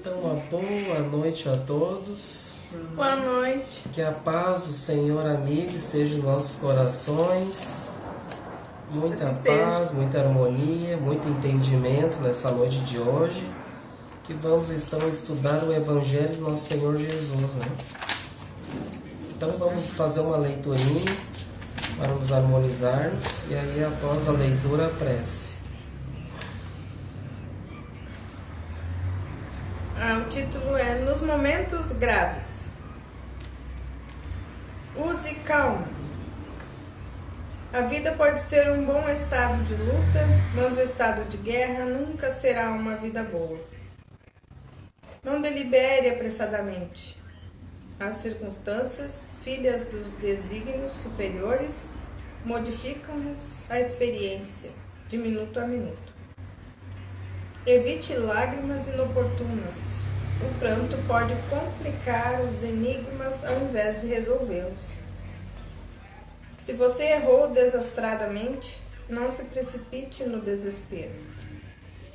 Então, uma boa noite a todos. Boa noite. Que a paz do Senhor amigo esteja em nossos corações. Muita Assim paz, seja. muita harmonia, muito entendimento nessa noite de hoje. Que vamos então estudar o Evangelho do nosso Senhor Jesus, né? Então vamos fazer uma leiturinha para nos harmonizarmos e aí após a leitura a prece. O título é Nos Momentos Graves. Use calma. A vida pode ser um bom estado de luta, mas o estado de guerra nunca será uma vida boa. Não delibere apressadamente. As circunstâncias, filhas dos desígnios superiores, modificam-nos a experiência, de minuto a minuto. Evite lágrimas inoportunas. O pranto pode complicar os enigmas ao invés de resolvê-los. Se você errou desastradamente, não se precipite no desespero.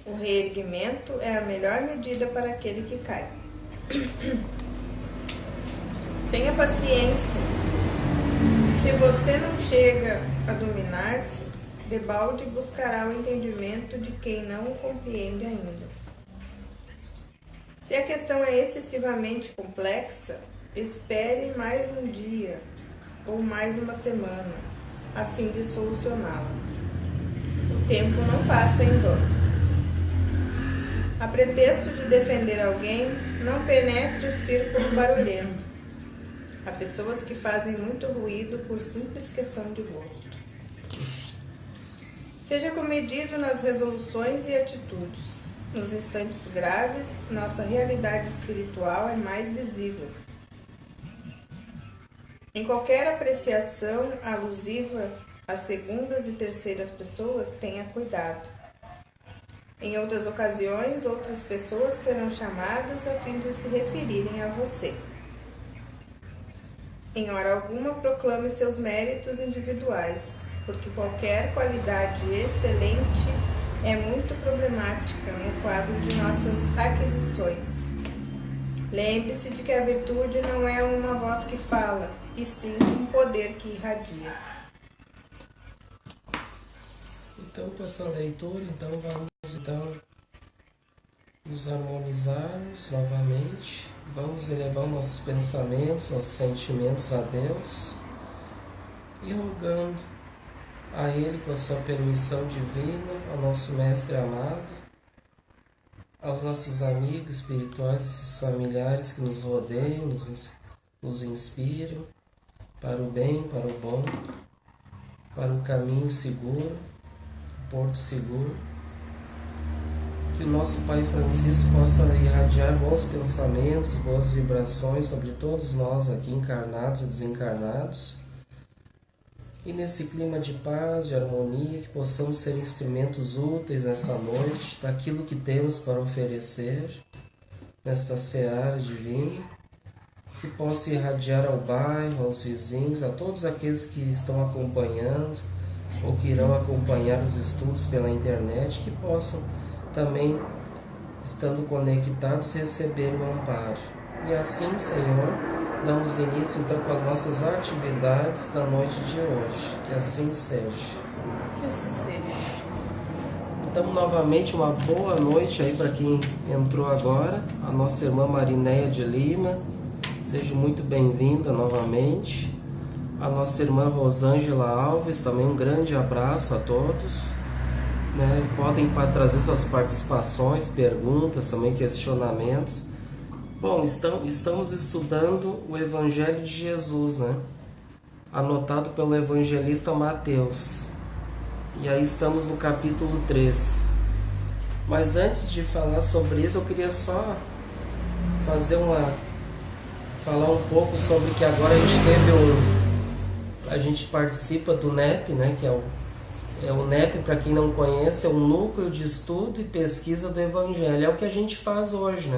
O reerguimento é a melhor medida para aquele que cai. Tenha paciência. Se você não chega a dominar-se, debalde buscará o entendimento de quem não o compreende ainda. Se a questão é excessivamente complexa, espere mais um dia ou mais uma semana, a fim de solucioná-la. O tempo não passa em vão. A pretexto de defender alguém, não penetre o círculo barulhento. Há pessoas que fazem muito ruído por simples questão de gosto. Seja comedido nas resoluções e atitudes. Nos instantes graves, nossa realidade espiritual é mais visível. Em qualquer apreciação alusiva às segundas e terceiras pessoas, tenha cuidado. Em outras ocasiões, outras pessoas serão chamadas a fim de se referirem a você. Em hora alguma, proclame seus méritos individuais, porque qualquer qualidade excelente é muito problemática no quadro de nossas aquisições. Lembre-se de que a virtude não é uma voz que fala, e sim um poder que irradia. Então, com essa leitura, vamos nos harmonizarmos novamente. Vamos elevar nossos pensamentos, nossos sentimentos a Deus e rogando a Ele, com a sua permissão divina, ao nosso Mestre amado, aos nossos amigos espirituais, esses familiares que nos rodeiam, nos inspiram para o bem, para o bom, para o caminho seguro, porto seguro. Que o nosso Pai Francisco possa irradiar bons pensamentos, boas vibrações sobre todos nós aqui, encarnados e desencarnados. E nesse clima de paz, de harmonia, que possamos ser instrumentos úteis nessa noite, daquilo que temos para oferecer, nesta seara divina, que possa irradiar ao bairro, aos vizinhos, a todos aqueles que estão acompanhando ou que irão acompanhar os estudos pela internet, que possam também, estando conectados, receber o amparo. E assim, Senhor, damos início então com as nossas atividades da noite de hoje. Que assim seja. Que assim seja. Então, novamente, uma boa noite aí para quem entrou agora, a nossa irmã Marinéia de Lima. Seja muito bem-vinda novamente. A nossa irmã Rosângela Alves, também um grande abraço a todos. Podem trazer suas participações, perguntas, também questionamentos. Bom, estamos estudando o Evangelho de Jesus, anotado pelo evangelista Mateus. E aí estamos no capítulo 3. Mas antes de falar sobre isso, eu queria só falar um pouco sobre que agora a gente participa do NEP, que é o NEP, para quem não conhece, é um Núcleo de Estudo e Pesquisa do Evangelho. É o que a gente faz hoje,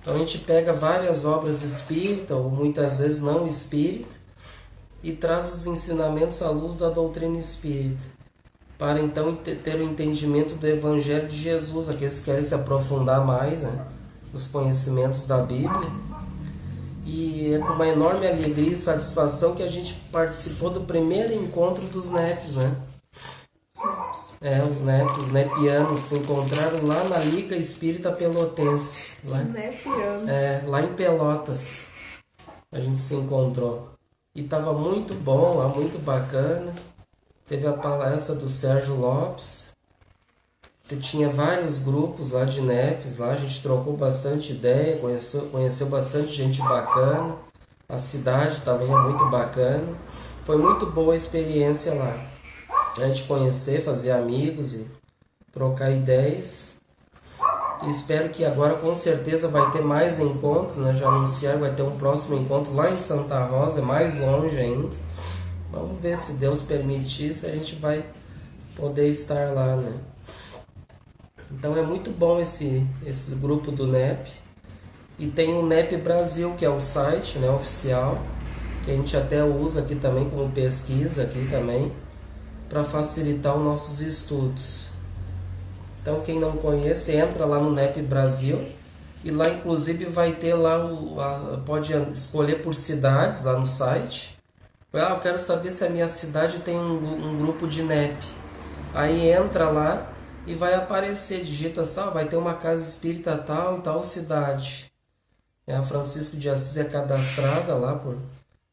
Então a gente pega várias obras espírita, ou muitas vezes não espírita, e traz os ensinamentos à luz da doutrina espírita, para então ter o entendimento do Evangelho de Jesus, aqueles que querem se aprofundar mais, dos conhecimentos da Bíblia. E é com uma enorme alegria e satisfação que a gente participou do primeiro encontro dos NEPs, né? Os NEPs, os nepianos se encontraram lá na Liga Espírita Pelotense. Lá em Pelotas. A gente se encontrou. E estava muito bom lá, muito bacana. Teve a palestra do Sérgio Lopes. Tinha vários grupos lá de NEPs, lá a gente trocou bastante ideia, conheceu bastante gente bacana. A cidade também é muito bacana. Foi muito boa a experiência lá. A gente conhecer, fazer amigos e trocar ideias. E espero que agora com certeza vai ter mais encontros, né? Já anunciaram, vai ter um próximo encontro lá em Santa Rosa, mais longe ainda. Vamos ver, se Deus permitir, se a gente vai poder estar lá, né? Então é muito bom esse grupo do NEP. E tem o NEP Brasil, que é o site, né, oficial, que a gente até usa aqui também como pesquisa aqui também, para facilitar os nossos estudos. Então quem não conhece, entra lá no NEP Brasil. E lá inclusive vai ter lá, pode escolher por cidades lá no site. Eu quero saber se a minha cidade tem um grupo de NEP. Aí entra lá e vai aparecer, digita tal, vai ter uma casa espírita tal em tal cidade. A Francisco de Assis é cadastrada lá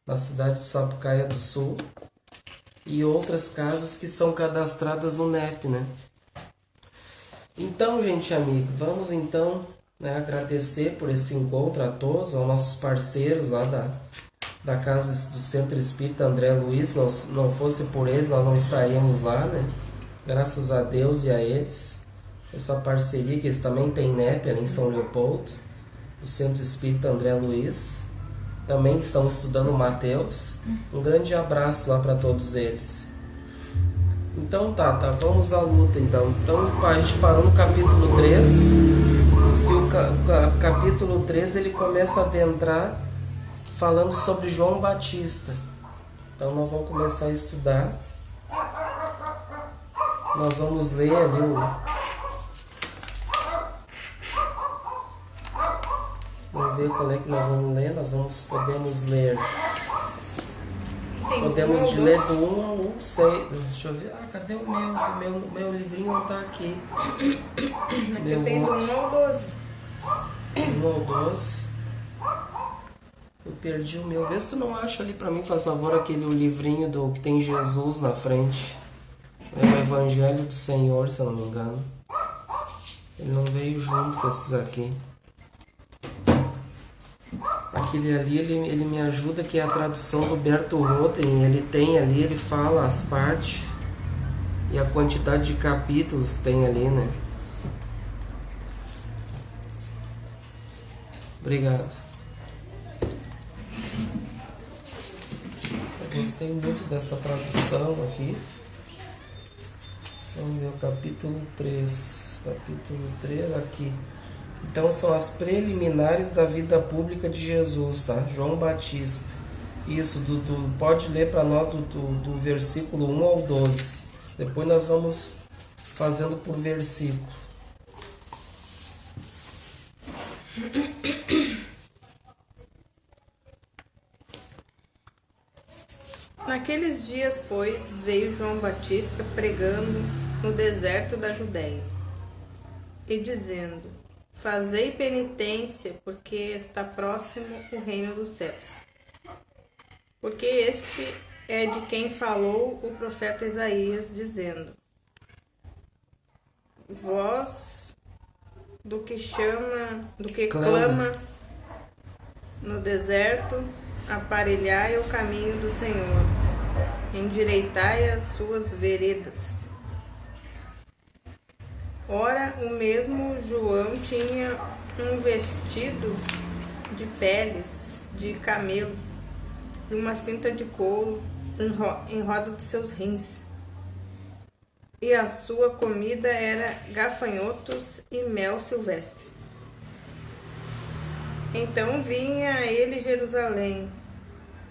na cidade de Sapucaia do Sul. E outras casas que são cadastradas no NEP, né? Então, gente amiga, vamos então, né, agradecer por esse encontro a todos, aos nossos parceiros lá da Casa do Centro Espírita André Luiz. Se não fosse por eles, nós não estaríamos lá, né? Graças a Deus e a eles. Essa parceria, que eles também têm NEP ali em São Leopoldo, do Centro Espírita André Luiz. Também estão estudando Mateus. Um grande abraço lá para todos eles. Então tá, vamos à luta então. Então a gente parou no capítulo 3. E o capítulo 3 ele começa a adentrar falando sobre João Batista. Então nós vamos começar a estudar. Nós vamos ler ali Vamos ver qual é que nós vamos ler. Podemos ler. Podemos ler do 1 ao 6. Deixa eu ver. Cadê o meu livrinho não tá aqui. Aqui eu tenho do 1 ao 12. 1 ao 12. Eu perdi o meu. Vê se tu não acha ali pra mim, faz favor, aquele livrinho que tem Jesus na frente. É o Evangelho do Senhor, se eu não me engano. Ele não veio junto com esses aqui. Aquele ali, ele me ajuda, que é a tradução do Berto Roten. Ele tem ali, ele fala as partes e a quantidade de capítulos que tem ali, né? Obrigado. Eu gostei muito dessa tradução aqui. Vamos ver o capítulo 3. Capítulo 3 aqui. Então são as preliminares da vida pública de Jesus, tá? João Batista. Isso, pode ler para nós do versículo 1 ao 12. Depois nós vamos fazendo por versículo. Naqueles dias, pois, veio João Batista pregando no deserto da Judéia e dizendo: fazei penitência, porque está próximo o reino dos céus. Porque este é de quem falou o profeta Isaías, dizendo: voz do que clama no deserto, aparelhai o caminho do Senhor, endireitai as suas veredas. Ora, o mesmo João tinha um vestido de peles de camelo e uma cinta de couro em roda de seus rins. E a sua comida era gafanhotos e mel silvestre. Então vinha a ele Jerusalém,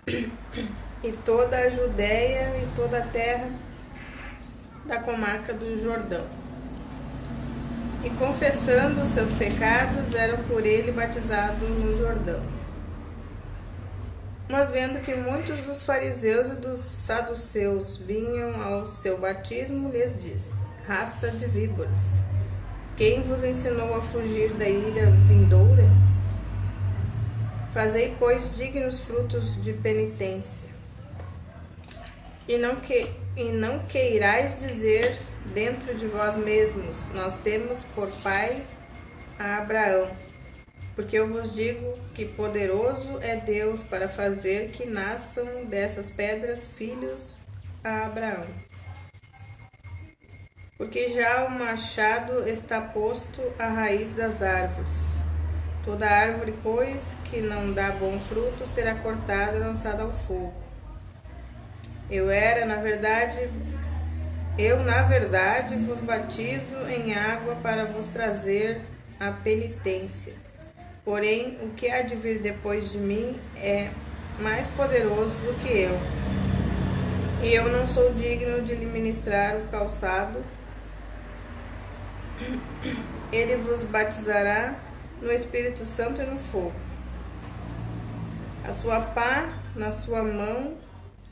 e toda a Judéia e toda a terra da comarca do Jordão, e confessando os seus pecados, eram por ele batizados no Jordão. Mas vendo que muitos dos fariseus e dos saduceus vinham ao seu batismo, lhes disse: raça de víboras, quem vos ensinou a fugir da ira vindoura? Fazei, pois, dignos frutos de penitência. E não queirais dizer dentro de vós mesmos: nós temos por pai a Abraão. Porque eu vos digo que poderoso é Deus para fazer que nasçam dessas pedras filhos a Abraão. Porque já o machado está posto à raiz das árvores. Toda árvore, pois, que não dá bom fruto, será cortada e lançada ao fogo. Eu, na verdade, vos batizo em água para vos trazer a penitência. Porém, o que há de vir depois de mim é mais poderoso do que eu. E eu não sou digno de lhe ministrar o calçado. Ele vos batizará no Espírito Santo e no fogo. A sua pá na sua mão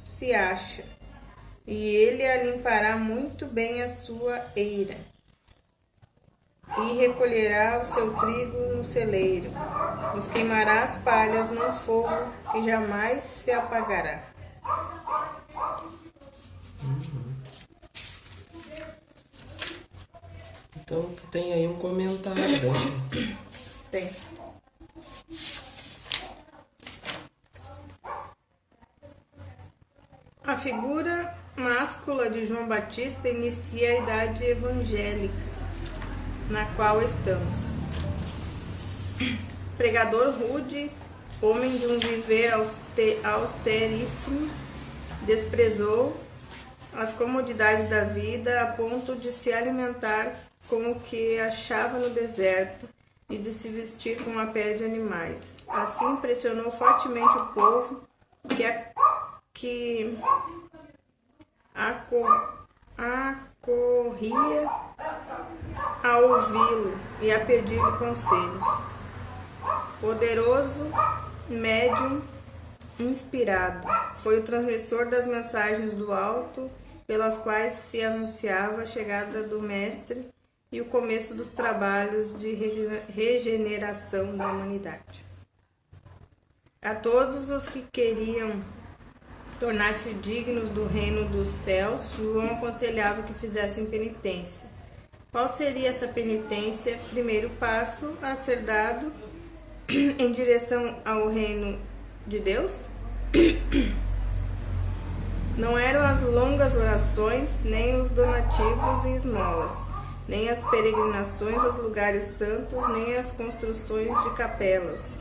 se acha, e ele a limpará muito bem a sua eira, e recolherá o seu trigo no celeiro, os queimará as palhas num fogo que jamais se apagará. Então, tu tem aí um comentário, né? Tem. A figura máscula de João Batista inicia a idade evangélica na qual estamos. Pregador rude, homem de um viver austeríssimo, desprezou as comodidades da vida a ponto de se alimentar com o que achava no deserto e de se vestir com a pele de animais. Assim impressionou fortemente o povo que acorria a ouvi-lo e a pedir-lhe conselhos. Poderoso, médium, inspirado, foi o transmissor das mensagens do alto, pelas quais se anunciava a chegada do Mestre e o começo dos trabalhos de regeneração da humanidade. A todos os que queriam tornar-se dignos do reino dos céus, João aconselhava que fizessem penitência. Qual seria essa penitência? Primeiro passo a ser dado em direção ao reino de Deus? Não eram as longas orações, nem os donativos e esmolas, nem as peregrinações aos lugares santos, nem as construções de capelas,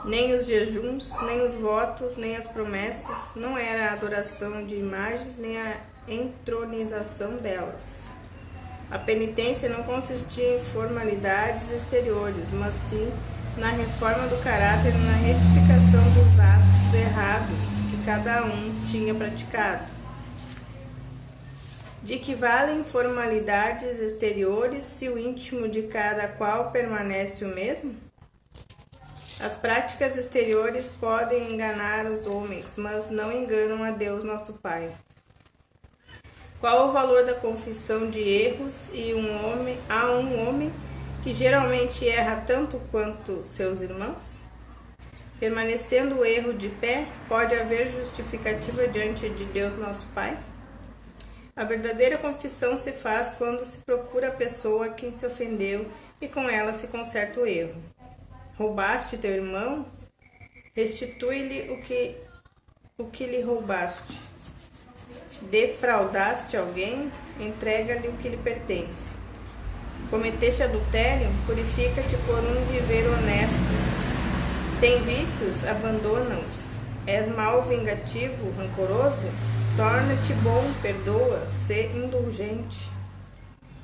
nem os jejuns, nem os votos, nem as promessas. Não era a adoração de imagens, nem a entronização delas. A penitência não consistia em formalidades exteriores, mas sim na reforma do caráter e na retificação dos atos errados que cada um tinha praticado. De que valem formalidades exteriores se o íntimo de cada qual permanece o mesmo? As práticas exteriores podem enganar os homens, mas não enganam a Deus nosso Pai. Qual o valor da confissão de erros a um homem que geralmente erra tanto quanto seus irmãos? Permanecendo o erro de pé, pode haver justificativa diante de Deus nosso Pai? A verdadeira confissão se faz quando se procura a pessoa a quem se ofendeu e com ela se conserta o erro. Roubaste teu irmão? Restitui-lhe o que lhe roubaste. Defraudaste alguém? Entrega-lhe o que lhe pertence. Cometeste adultério? Purifica-te por um viver honesto. Tem vícios? Abandona-os. És mal vingativo, rancoroso? Torna-te bom, perdoa, sê indulgente.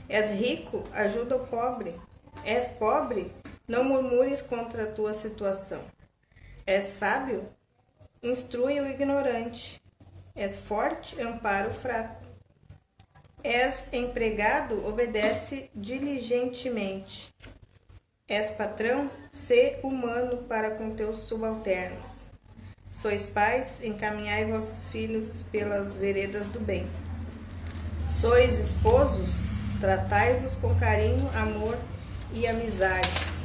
És rico? Ajuda o pobre. És pobre? Não murmures contra a tua situação. És sábio? Instrui o ignorante. És forte? Ampara o fraco. És empregado, obedece diligentemente. És patrão, sê humano para com teus subalternos. Sois pais, encaminhai vossos filhos pelas veredas do bem. Sois esposos, tratai-vos com carinho, amor e amizades,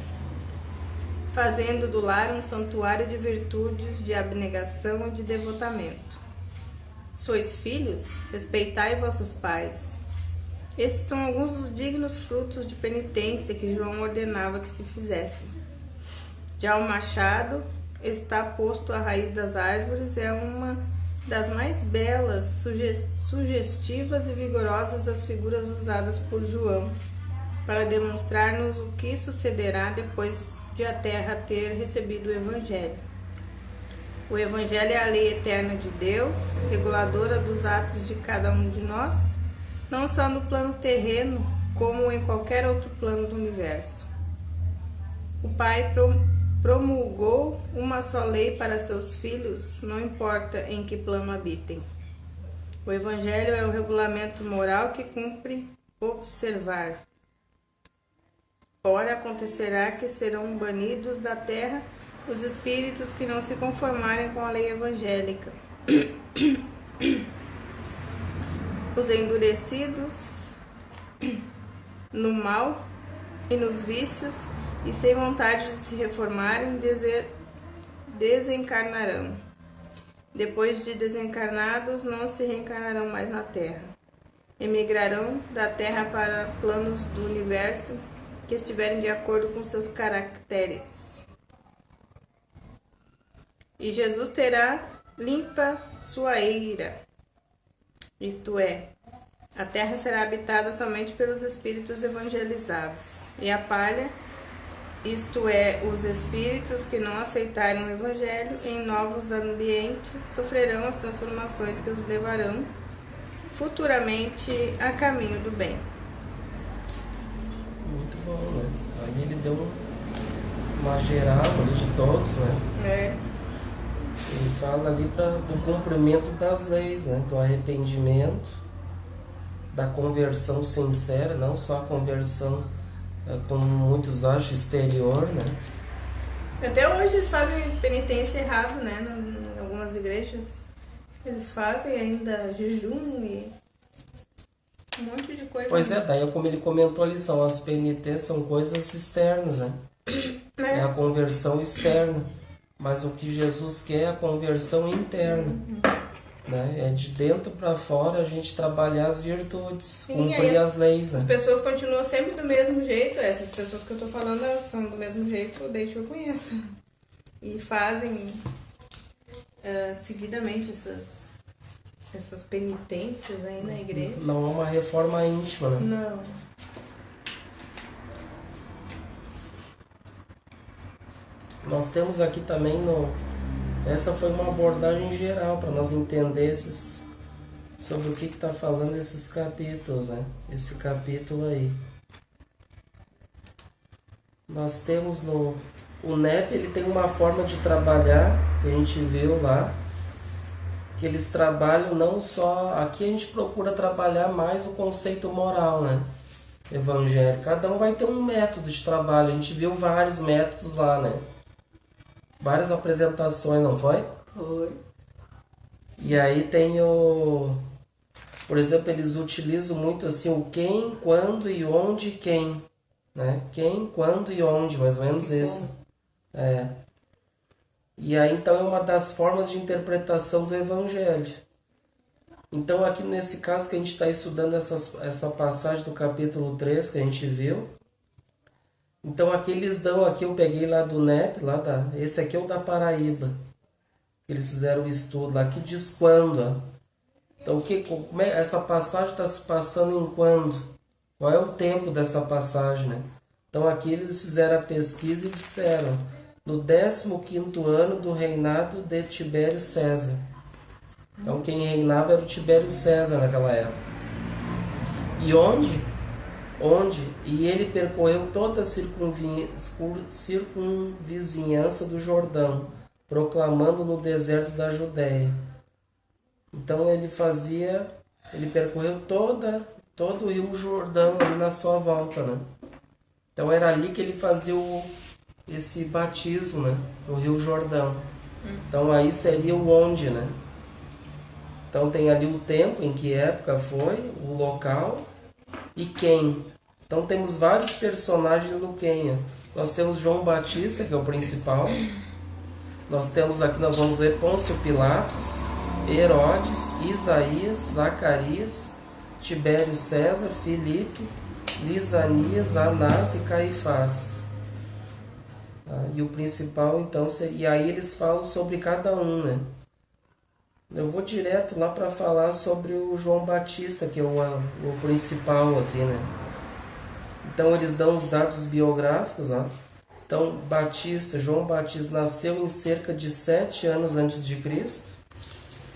fazendo do lar um santuário de virtudes, de abnegação e de devotamento. Sois filhos, respeitai vossos pais. Esses são alguns dos dignos frutos de penitência que João ordenava que se fizessem. Já o machado está posto à raiz das árvores, é uma das mais belas, sugestivas e vigorosas das figuras usadas por João, para demonstrar-nos o que sucederá depois de a terra ter recebido o Evangelho. O Evangelho é a lei eterna de Deus, reguladora dos atos de cada um de nós, não só no plano terreno, como em qualquer outro plano do universo. O Pai promulgou uma só lei para seus filhos, não importa em que plano habitem. O Evangelho é o regulamento moral que cumpre observar. Ora, acontecerá que serão banidos da terra os espíritos que não se conformarem com a lei evangélica. Os endurecidos no mal e nos vícios e sem vontade de se reformarem desencarnarão. Depois de desencarnados, não se reencarnarão mais na Terra. Emigrarão da Terra para planos do universo que estiverem de acordo com seus caracteres. E Jesus terá limpa sua ira, isto é, a terra será habitada somente pelos espíritos evangelizados, e a palha, isto é, os espíritos que não aceitarem o Evangelho em novos ambientes, sofrerão as transformações que os levarão futuramente a caminho do bem. Muito bom, né? Aí ele deu uma geral ali de todos, né? Ele fala ali do cumprimento das leis, né? Do arrependimento, da conversão sincera, não só a conversão, como muitos acham, exterior, né? Até hoje eles fazem penitência errado, né? Em algumas igrejas eles fazem ainda jejum e um monte de coisa. Pois é, daí como ele comentou ali, as penitências são coisas externas, né? É a conversão externa. Mas o que Jesus quer é a conversão interna, né? É de dentro para fora a gente trabalhar as virtudes, sim, cumprir as leis. Né? As pessoas continuam sempre do mesmo jeito, essas pessoas que eu tô falando, elas são do mesmo jeito desde que eu conheço. E fazem seguidamente essas penitências aí na igreja. Não é uma reforma íntima, né? Não. Nós temos aqui também, essa foi uma abordagem geral para nós entender sobre o que está falando esses capítulos, né? Esse capítulo aí. Nós temos o NEP, ele tem uma forma de trabalhar, que a gente viu lá, que eles trabalham não só... Aqui a gente procura trabalhar mais o conceito moral, né? Evangélico. Cada um vai ter um método de trabalho, a gente viu vários métodos lá, né? Várias apresentações, não foi? Foi. E aí tem por exemplo, eles utilizam muito assim o quem, quando e onde quem, né? Quem, quando e onde, mais ou menos isso. E aí então é uma das formas de interpretação do Evangelho. Então aqui nesse caso que a gente está estudando essa passagem do capítulo 3 que a gente viu. Então aqui eles dão, aqui eu peguei lá do NEP, esse aqui é o da Paraíba. Eles fizeram o estudo lá, que diz quando. Ó. Então como é, essa passagem está se passando em quando? Qual é o tempo dessa passagem, né? Então aqui eles fizeram a pesquisa e disseram, no 15º ano do reinado de Tibério César. Então quem reinava era o Tibério César naquela época. E onde? E ele percorreu toda a circunvizinhança do Jordão, proclamando no deserto da Judéia. Então ele percorreu toda todo o Rio Jordão ali na sua volta, né? Então era ali que ele fazia esse batismo, né? No Rio Jordão. Então aí seria o onde, né? Então tem ali o tempo, em que época foi, o local e quem. Então temos vários personagens no Quênia. Nós temos João Batista, que é o principal. Nós temos aqui, nós vamos ver Pôncio Pilatos, Herodes, Isaías, Zacarias, Tibério César, Filipe, Lisanias, Anás e Caifás. E o principal então seria... E aí eles falam sobre cada um, né? Eu vou direto lá para falar sobre o João Batista, que é o principal aqui, né? Então eles dão os dados biográficos, ó. Então, João Batista nasceu em cerca de 7 anos antes de Cristo.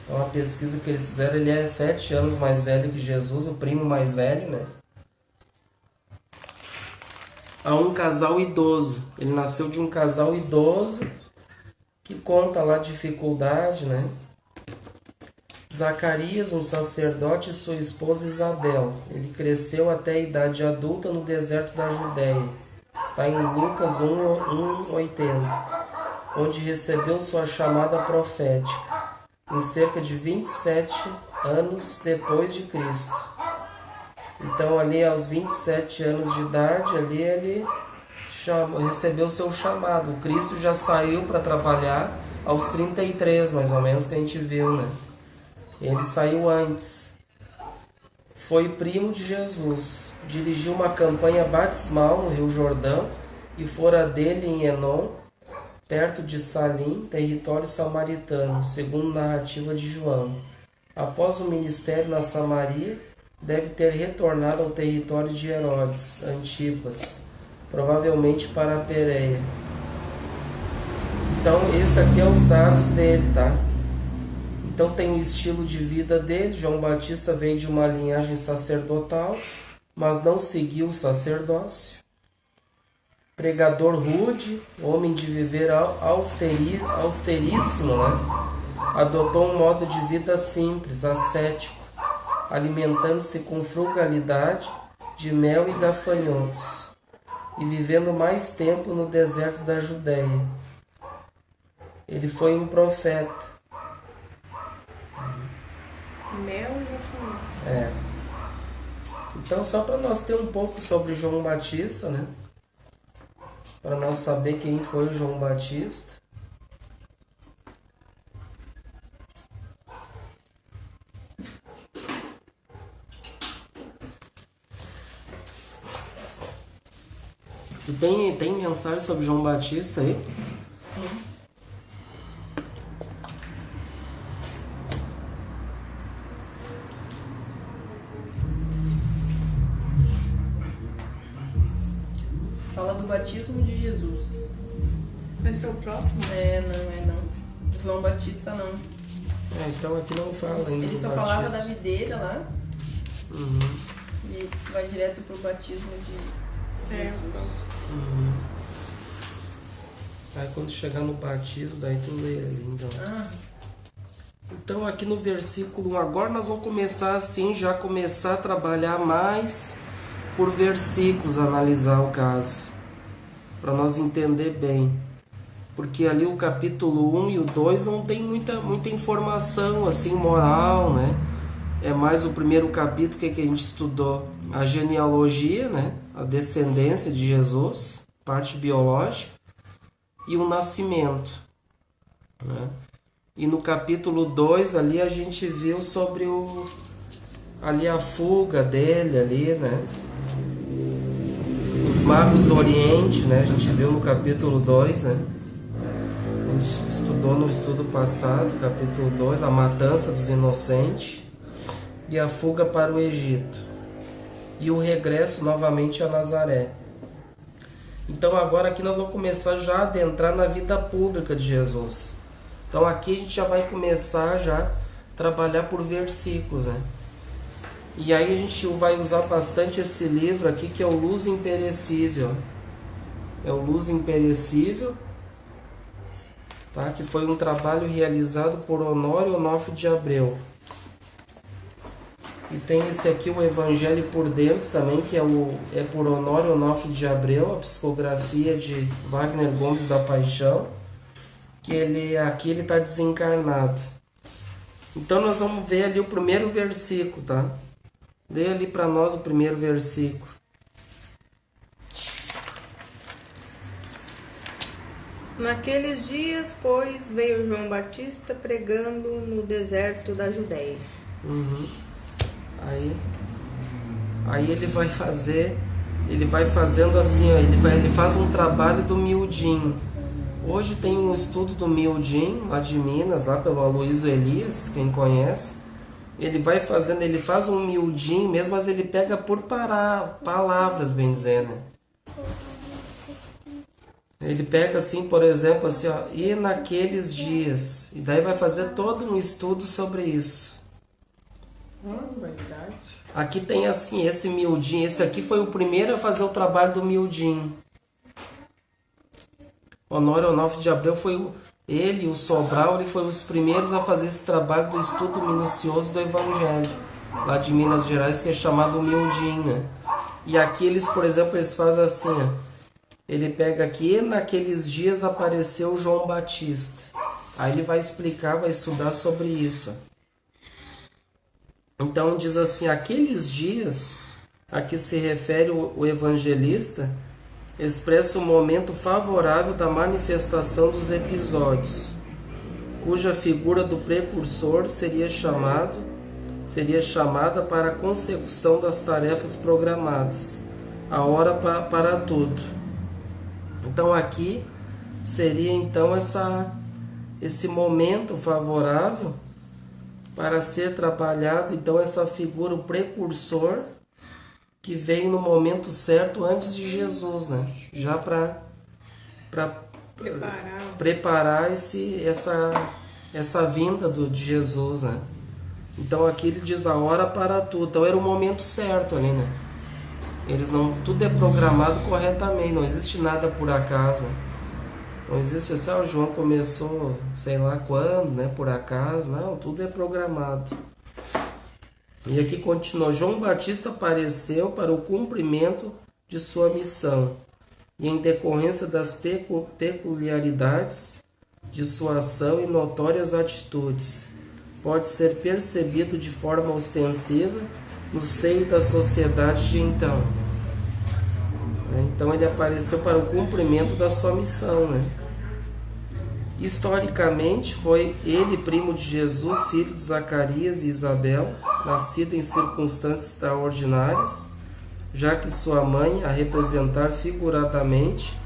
Então, a pesquisa que eles fizeram, ele é 7 anos mais velho que Jesus, o primo mais velho, né? A um casal idoso. Ele nasceu de um casal idoso que conta lá a dificuldade, né? Zacarias, um sacerdote, e sua esposa Isabel. Ele cresceu até a idade adulta no deserto da Judéia. Está em Lucas 1:80, onde recebeu sua chamada profética, em cerca de 27 anos depois de Cristo. Então ali aos 27 anos de idade, ali ele recebeu seu chamado. O Cristo já saiu para trabalhar aos 33, mais ou menos, que a gente viu, né? Ele saiu antes. Foi primo de Jesus. Dirigiu uma campanha batismal no Rio Jordão e fora dele em Enon, perto de Salim, território samaritano, segundo narrativa de João. Após o ministério na Samaria, deve ter retornado ao território de Herodes Antipas, provavelmente para a Pérea. Então, esse aqui é os dados dele, tá? Então tem o estilo de vida dele. João Batista veio de uma linhagem sacerdotal, mas não seguiu o sacerdócio. Pregador rude, homem de viver austeríssimo, né? Adotou um modo de vida simples, ascético, alimentando-se com frugalidade, de mel e gafanhotos, e vivendo mais tempo no deserto da Judéia. Ele foi um profeta. Mel e gafanhoto. Então, só para nós ter um pouco sobre João Batista, né? Para nós saber quem foi o João Batista. E tem mensagem sobre João Batista aí? Fala do batismo de Jesus. Vai ser o próximo? Não. João Batista não. Então aqui não fala ainda. Ele só falava da videira lá. Uhum. E vai direto pro batismo de Jesus. Uhum. Aí quando chegar no batismo, daí tu lê ali, então. Então aqui no versículo 1, agora nós vamos começar assim, já começar a trabalhar mais por versículos, analisar o caso, para nós entender bem. Porque ali o capítulo 1 e o 2 não tem muita informação assim moral, né? É mais o primeiro capítulo que a gente estudou, a genealogia, né? A descendência de Jesus, parte biológica, e o nascimento, né? E no capítulo 2 ali a gente viu sobre ali a fuga dele ali, né? Os magos do Oriente, né? A gente viu no capítulo 2, né? A gente estudou no estudo passado, capítulo 2, a matança dos inocentes e a fuga para o Egito. E o regresso novamente a Nazaré. Então agora aqui nós vamos começar já a adentrar na vida pública de Jesus. Então aqui a gente já vai começar já a trabalhar por versículos, né? E aí a gente vai usar bastante esse livro aqui, que é o Luz Imperecível. É o Luz Imperecível, tá? Que foi um trabalho realizado por Honório Onofre de Abreu. E tem esse aqui, o Evangelho por Dentro também, que é por Honório Onofre de Abreu, a psicografia de Wagner Gomes da Paixão, que aqui ele está desencarnado. Então nós vamos ver ali o primeiro versículo, tá? Lê ali para nós o primeiro versículo. Naqueles dias, pois, veio João Batista pregando no deserto da Judéia. Aí ele vai fazendo assim, ó, ele faz um trabalho do miudinho. Hoje tem um estudo do miudinho, lá de Minas, lá pelo Aloysio Elias, quem conhece. Ele faz um miudinho mesmo, mas ele pega por palavras, bem dizendo. Ele pega assim, por exemplo, assim, ó, e naqueles dias. E daí vai fazer todo um estudo sobre isso. Verdade. Aqui tem assim, esse miudinho. Esse aqui foi o primeiro a fazer o trabalho do miudinho. Honório Onofre de Abreu ele e o Sobral, ele foi os primeiros a fazer esse trabalho do estudo minucioso do Evangelho, lá de Minas Gerais, que é chamado miudinho, né? E aqui eles, por exemplo, eles fazem assim, ó. Ele pega aqui, e naqueles dias apareceu João Batista. Aí ele vai explicar, vai estudar sobre isso. Então diz assim, aqueles dias a que se refere o evangelista, expressa o momento favorável da manifestação dos episódios, cuja figura do precursor seria chamada para a consecução das tarefas programadas, a hora para tudo. Então aqui seria então esse momento favorável para ser trabalhado, então essa figura, o precursor, que veio no momento certo antes de Jesus, né? Já para preparar essa vinda de Jesus, né? Então aqui ele diz a hora para tudo. Então era o momento certo ali, né? Tudo é programado corretamente, não existe nada por acaso, né? Não existe assim, o João começou, sei lá quando, né? Por acaso, não, tudo é programado. E aqui continua, João Batista apareceu para o cumprimento de sua missão e em decorrência das peculiaridades de sua ação e notórias atitudes, pode ser percebido de forma ostensiva no seio da sociedade de então. Então ele apareceu para o cumprimento da sua missão, né? Historicamente, foi ele primo de Jesus, filho de Zacarias e Isabel, nascido em circunstâncias extraordinárias, já que sua mãe a representar figuradamente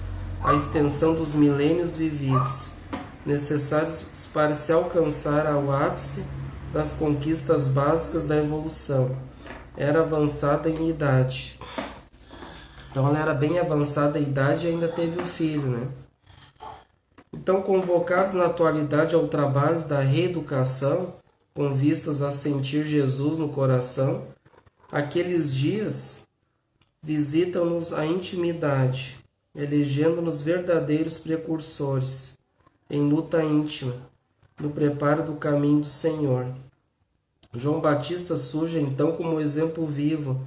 a extensão dos milênios vividos, necessários para se alcançar ao ápice das conquistas básicas da evolução. Era avançada em idade. Então ela era bem avançada em idade e ainda teve o filho, né? Então, convocados na atualidade ao trabalho da reeducação, com vistas a sentir Jesus no coração, aqueles dias visitam-nos a intimidade, elegendo-nos verdadeiros precursores, em luta íntima, no preparo do caminho do Senhor. João Batista surge então como exemplo vivo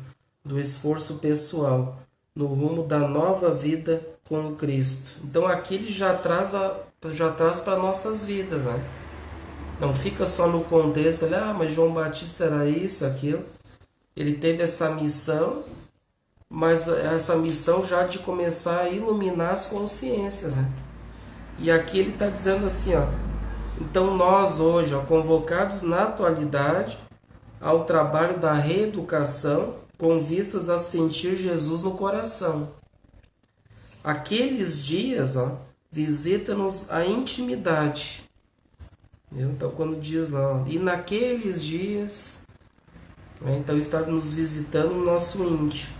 do esforço pessoal, no rumo da nova vida com o Cristo. Então aqui ele já traz para nossas vidas, né? Não fica só no contexto, mas João Batista era isso, aquilo. Ele teve essa missão, mas essa missão já de começar a iluminar as consciências, né? E aqui ele está dizendo assim, ó, então nós hoje, ó, convocados na atualidade ao trabalho da reeducação, com vistas a sentir Jesus no coração. Aqueles dias, ó, visita-nos a intimidade. Então, quando diz lá, ó, e naqueles dias, né, então está nos visitando o nosso íntimo,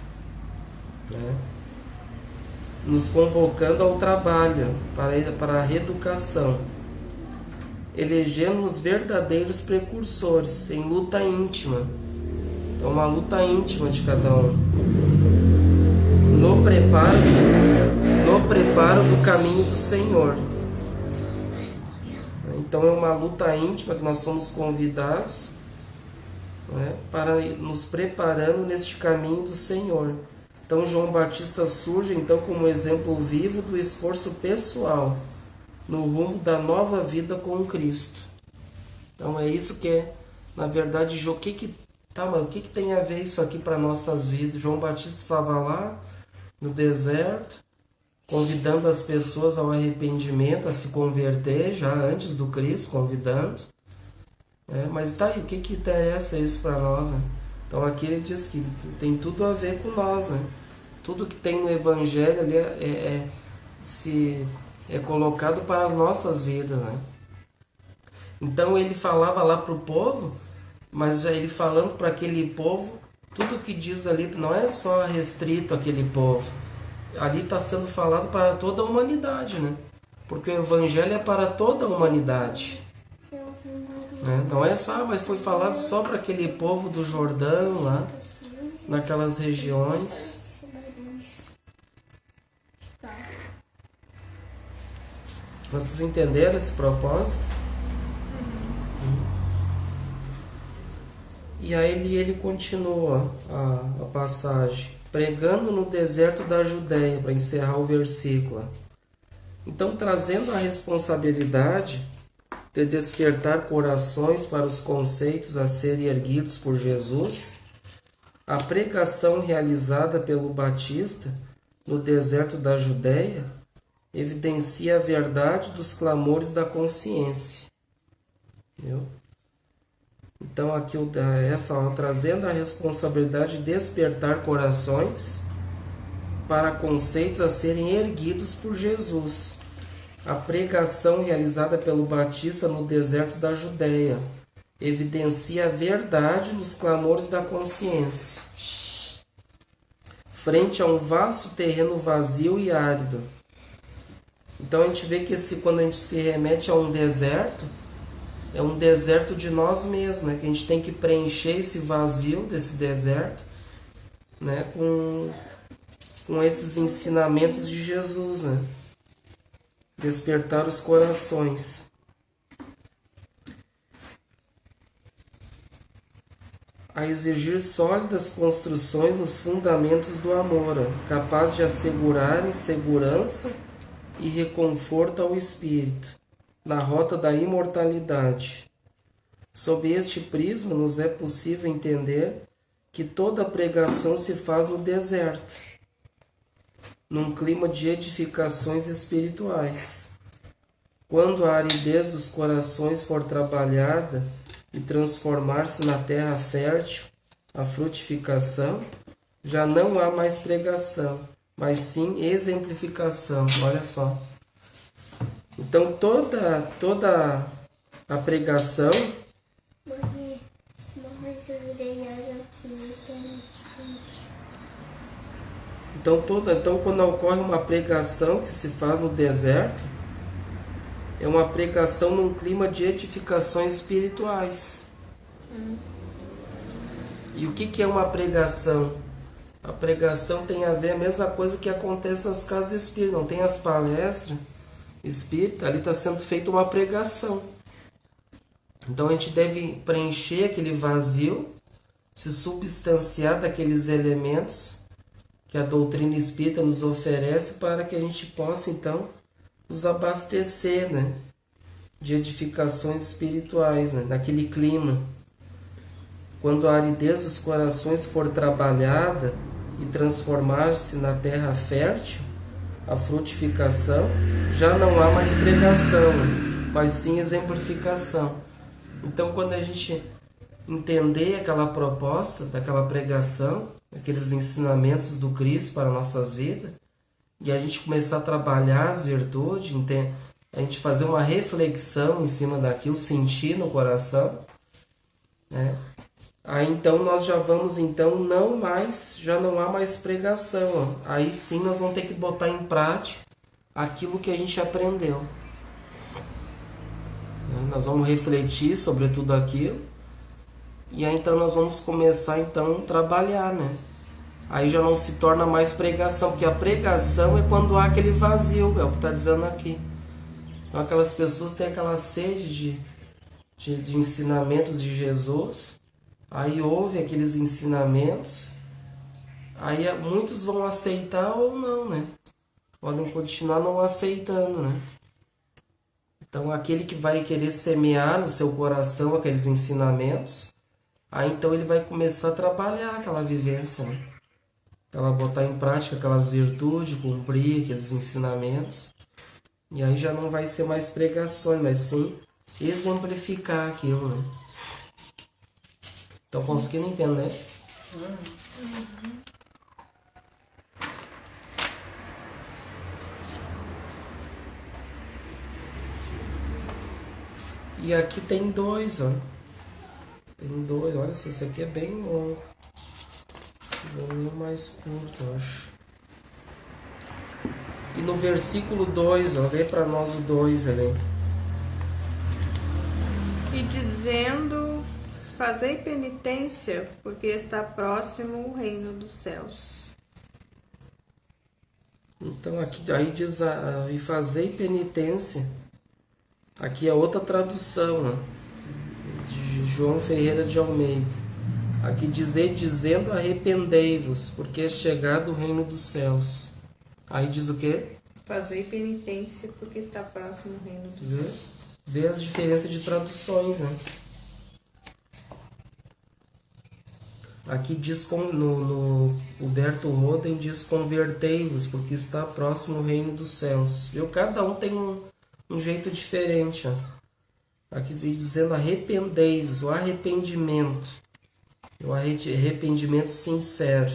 né, nos convocando ao trabalho para a reeducação, elegendo os verdadeiros precursores em luta íntima. É uma luta íntima de cada um. No preparo do caminho do Senhor. Então é uma luta íntima que nós somos convidados né, para nos preparando neste caminho do Senhor. Então João Batista surge então como exemplo vivo do esforço pessoal no rumo da nova vida com Cristo. Então é isso que é, na verdade, o que tem a ver isso aqui para nossas vidas? João Batista estava lá no deserto, convidando as pessoas ao arrependimento, a se converter, já antes do Cristo, convidando. Mas tá aí, o que interessa isso para nós? Né? Então aqui ele diz que tem tudo a ver com nós. Né? Tudo que tem no Evangelho ali é colocado para as nossas vidas. Né? Então ele falava lá para o povo, mas ele falando para aquele povo, tudo que diz ali não é só restrito àquele povo. Ali está sendo falado para toda a humanidade, né? Porque o Evangelho é para toda a humanidade. Não é só, mas foi falado só para aquele povo do Jordão, lá, naquelas regiões. Vocês entenderam esse propósito? E aí ele continua a passagem, pregando no deserto da Judéia, para encerrar o versículo. Então, trazendo a responsabilidade de despertar corações para os conceitos a serem erguidos por Jesus, a pregação realizada pelo Batista no deserto da Judéia evidencia a verdade dos clamores da consciência. Entendeu? Então aqui trazendo a responsabilidade de despertar corações para conceitos a serem erguidos por Jesus. A pregação realizada pelo Batista no deserto da Judéia evidencia a verdade nos clamores da consciência. Frente a um vasto terreno vazio e árido. Então a gente vê que quando a gente se remete a um deserto, é um deserto de nós mesmos, né? Que a gente tem que preencher esse vazio desse deserto, né? Com esses ensinamentos de Jesus, né? Despertar os corações. A exigir sólidas construções nos fundamentos do amor, capazes de assegurarem segurança e reconforto ao espírito na rota da imortalidade. Sob este prisma, nos é possível entender que toda pregação se faz no deserto, num clima de edificações espirituais. Quando a aridez dos corações for trabalhada e transformar-se na terra fértil, a frutificação, já não há mais pregação, mas sim exemplificação. Olha só. Então toda a pregação então quando ocorre uma pregação que se faz no deserto, é uma pregação num clima de edificações espirituais. E o que é uma pregação? A pregação tem a ver a mesma coisa que acontece nas casas espíritas. Não tem as palestras espírita, ali está sendo feita uma pregação. Então a gente deve preencher aquele vazio, se substanciar daqueles elementos que a doutrina espírita nos oferece para que a gente possa então nos abastecer, né, de edificações espirituais, né, naquele clima. Quando a aridez dos corações for trabalhada e transformar-se na terra fértil, a frutificação, já não há mais pregação, mas sim exemplificação. Então, quando a gente entender aquela proposta daquela pregação, aqueles ensinamentos do Cristo para nossas vidas, e a gente começar a trabalhar as virtudes, a gente fazer uma reflexão em cima daquilo, sentir no coração, né? Aí então nós já vamos, já não há mais pregação. Aí sim nós vamos ter que botar em prática aquilo que a gente aprendeu. Nós vamos refletir sobre tudo aquilo. E aí então nós vamos começar então a trabalhar, né? Aí já não se torna mais pregação, porque a pregação é quando há aquele vazio, é o que está dizendo aqui. Então aquelas pessoas têm aquela sede de ensinamentos de Jesus, Aí ouve aqueles ensinamentos, aí muitos vão aceitar ou não, né? Podem continuar não aceitando, né? Então aquele que vai querer semear no seu coração aqueles ensinamentos, aí então ele vai começar a trabalhar aquela vivência, né? Ela botar em prática aquelas virtudes, cumprir aqueles ensinamentos. E aí já não vai ser mais pregações, mas sim exemplificar aquilo, né? Estão conseguindo entender? E aqui tem dois, ó. Tem dois, olha só, esse aqui é bem longo. Vou ler o mais curto, eu acho. E no versículo 2, ó, lê para nós o 2 ali. E dizendo, fazei penitência, porque está próximo o reino dos céus. Então aqui aí diz, e fazei penitência. Aqui é outra tradução, né? De João Ferreira de Almeida. Aqui dizendo arrependei-vos, porque é chegado o reino dos céus. Aí diz o quê? Fazei penitência, porque está próximo o reino dos céus. Vê as diferenças de traduções, né? Aqui diz, no Huberto Roden diz convertei-vos, porque está próximo o reino dos céus. Viu? Cada um tem um jeito diferente, ó. Aqui dizendo arrependei-vos, o arrependimento. O arrependimento sincero,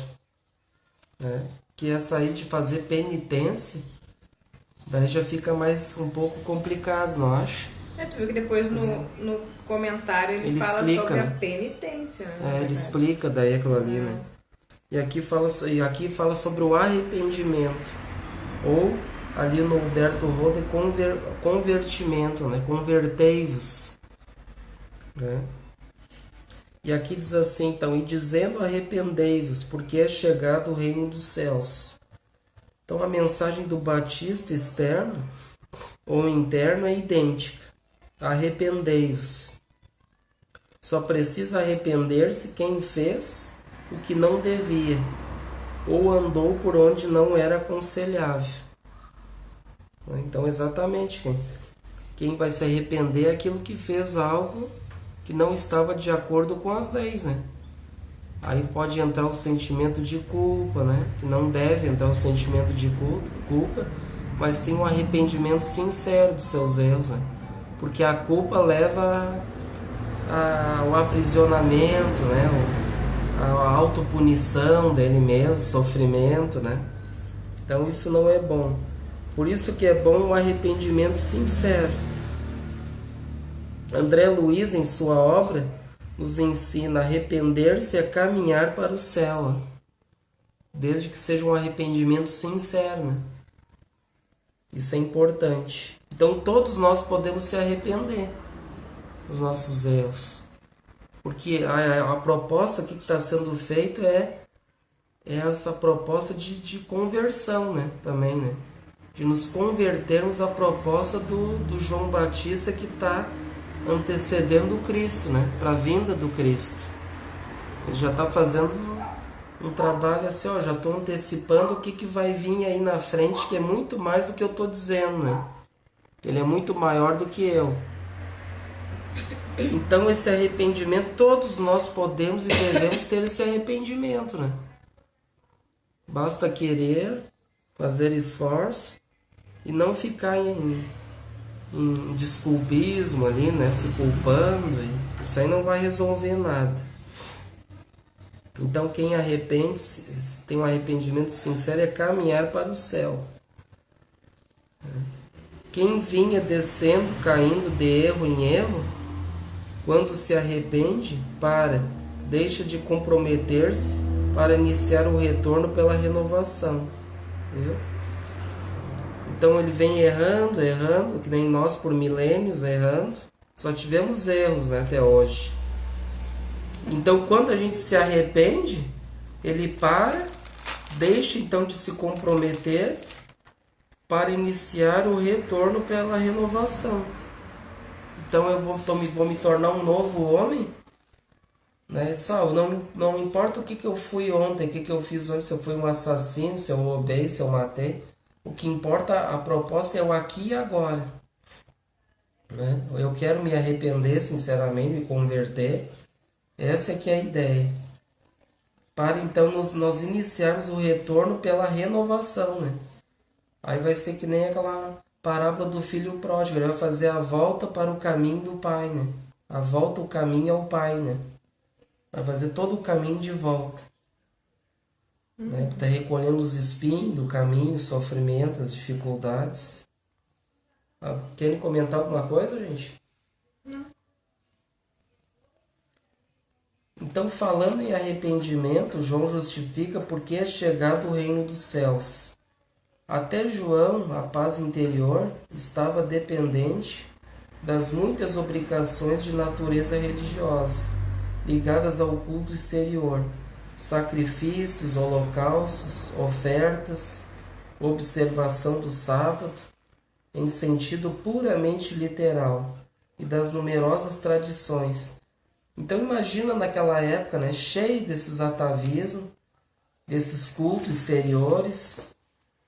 né? Que essa aí de fazer penitência, daí já fica mais um pouco complicado, não acha? Tu viu que depois no comentário ele fala explica, sobre né? a penitência, né? Ele explica daí aquilo ali, né? E aqui fala sobre o arrependimento, ou ali no Huberto Roda, convertimento, né? Convertei-vos, né? E aqui diz assim, então, e dizendo arrependei-vos, porque é chegado o reino dos céus. Então a mensagem do batista externo ou interno é idêntica. Arrependei-vos. Só precisa arrepender-se quem fez o que não devia, ou andou por onde não era aconselhável. Então exatamente quem vai se arrepender é aquilo que fez algo que não estava de acordo com as leis, né? Aí pode entrar o sentimento de culpa, né? Que não deve entrar o sentimento de culpa, mas sim um arrependimento sincero dos seus erros, né? Porque a culpa leva ao aprisionamento, né? A autopunição dele mesmo, sofrimento, né? Então isso não é bom. Por isso que é bom o arrependimento sincero. André Luiz, em sua obra, nos ensina a arrepender-se é caminhar para o céu, desde que seja um arrependimento sincero, né? Isso é importante. Então todos nós podemos se arrepender dos nossos erros, porque a proposta que está sendo feita é essa proposta de conversão, né? Também, né? De nos convertermos à proposta do João Batista, que está antecedendo o Cristo, né? Para a vinda do Cristo. Ele já está fazendo um trabalho assim, ó, já estou antecipando o que vai vir aí na frente, que é muito mais do que eu estou dizendo, né? Ele é muito maior do que eu. Então esse arrependimento, todos nós podemos e devemos ter esse arrependimento, né? Basta querer, fazer esforço e não ficar em desculpismo ali, né? Se culpando. Isso aí não vai resolver nada. Então quem arrepende, tem um arrependimento sincero, é caminhar para o céu. Quem vinha descendo, caindo de erro em erro, quando se arrepende, deixa de comprometer-se para iniciar o retorno pela renovação. Viu? Então ele vem errando, que nem nós por milênios errando. Só tivemos erros, né, até hoje. Então quando a gente se arrepende, ele deixa então de se comprometer para iniciar o retorno pela renovação. Então eu vou me tornar um novo homem, Né? Ele disse, não importa o que eu fui ontem, o que eu fiz hoje, se eu fui um assassino, se eu roubei, se eu matei. O que importa, a proposta é o aqui e agora. Né? Eu quero me arrepender sinceramente, me converter. Essa é que é a ideia. Para então nós iniciarmos o retorno pela renovação. Né? Aí vai ser que nem aquela parábola do filho pródigo. Ele vai fazer a volta para o caminho do pai. Né? A volta, o caminho ao pai. Né? Vai fazer todo o caminho de volta. Né? Está recolhendo os espinhos do caminho, o sofrimento, as dificuldades. Querem comentar alguma coisa, gente? Não. Então, falando em arrependimento, João justifica porque é chegado o reino dos céus. Até João, a paz interior, estava dependente das muitas obrigações de natureza religiosa, ligadas ao culto exterior, sacrifícios, holocaustos, ofertas, observação do sábado, em sentido puramente literal, e das numerosas tradições. Então imagina naquela época, né, cheio desses atavismos, desses cultos exteriores,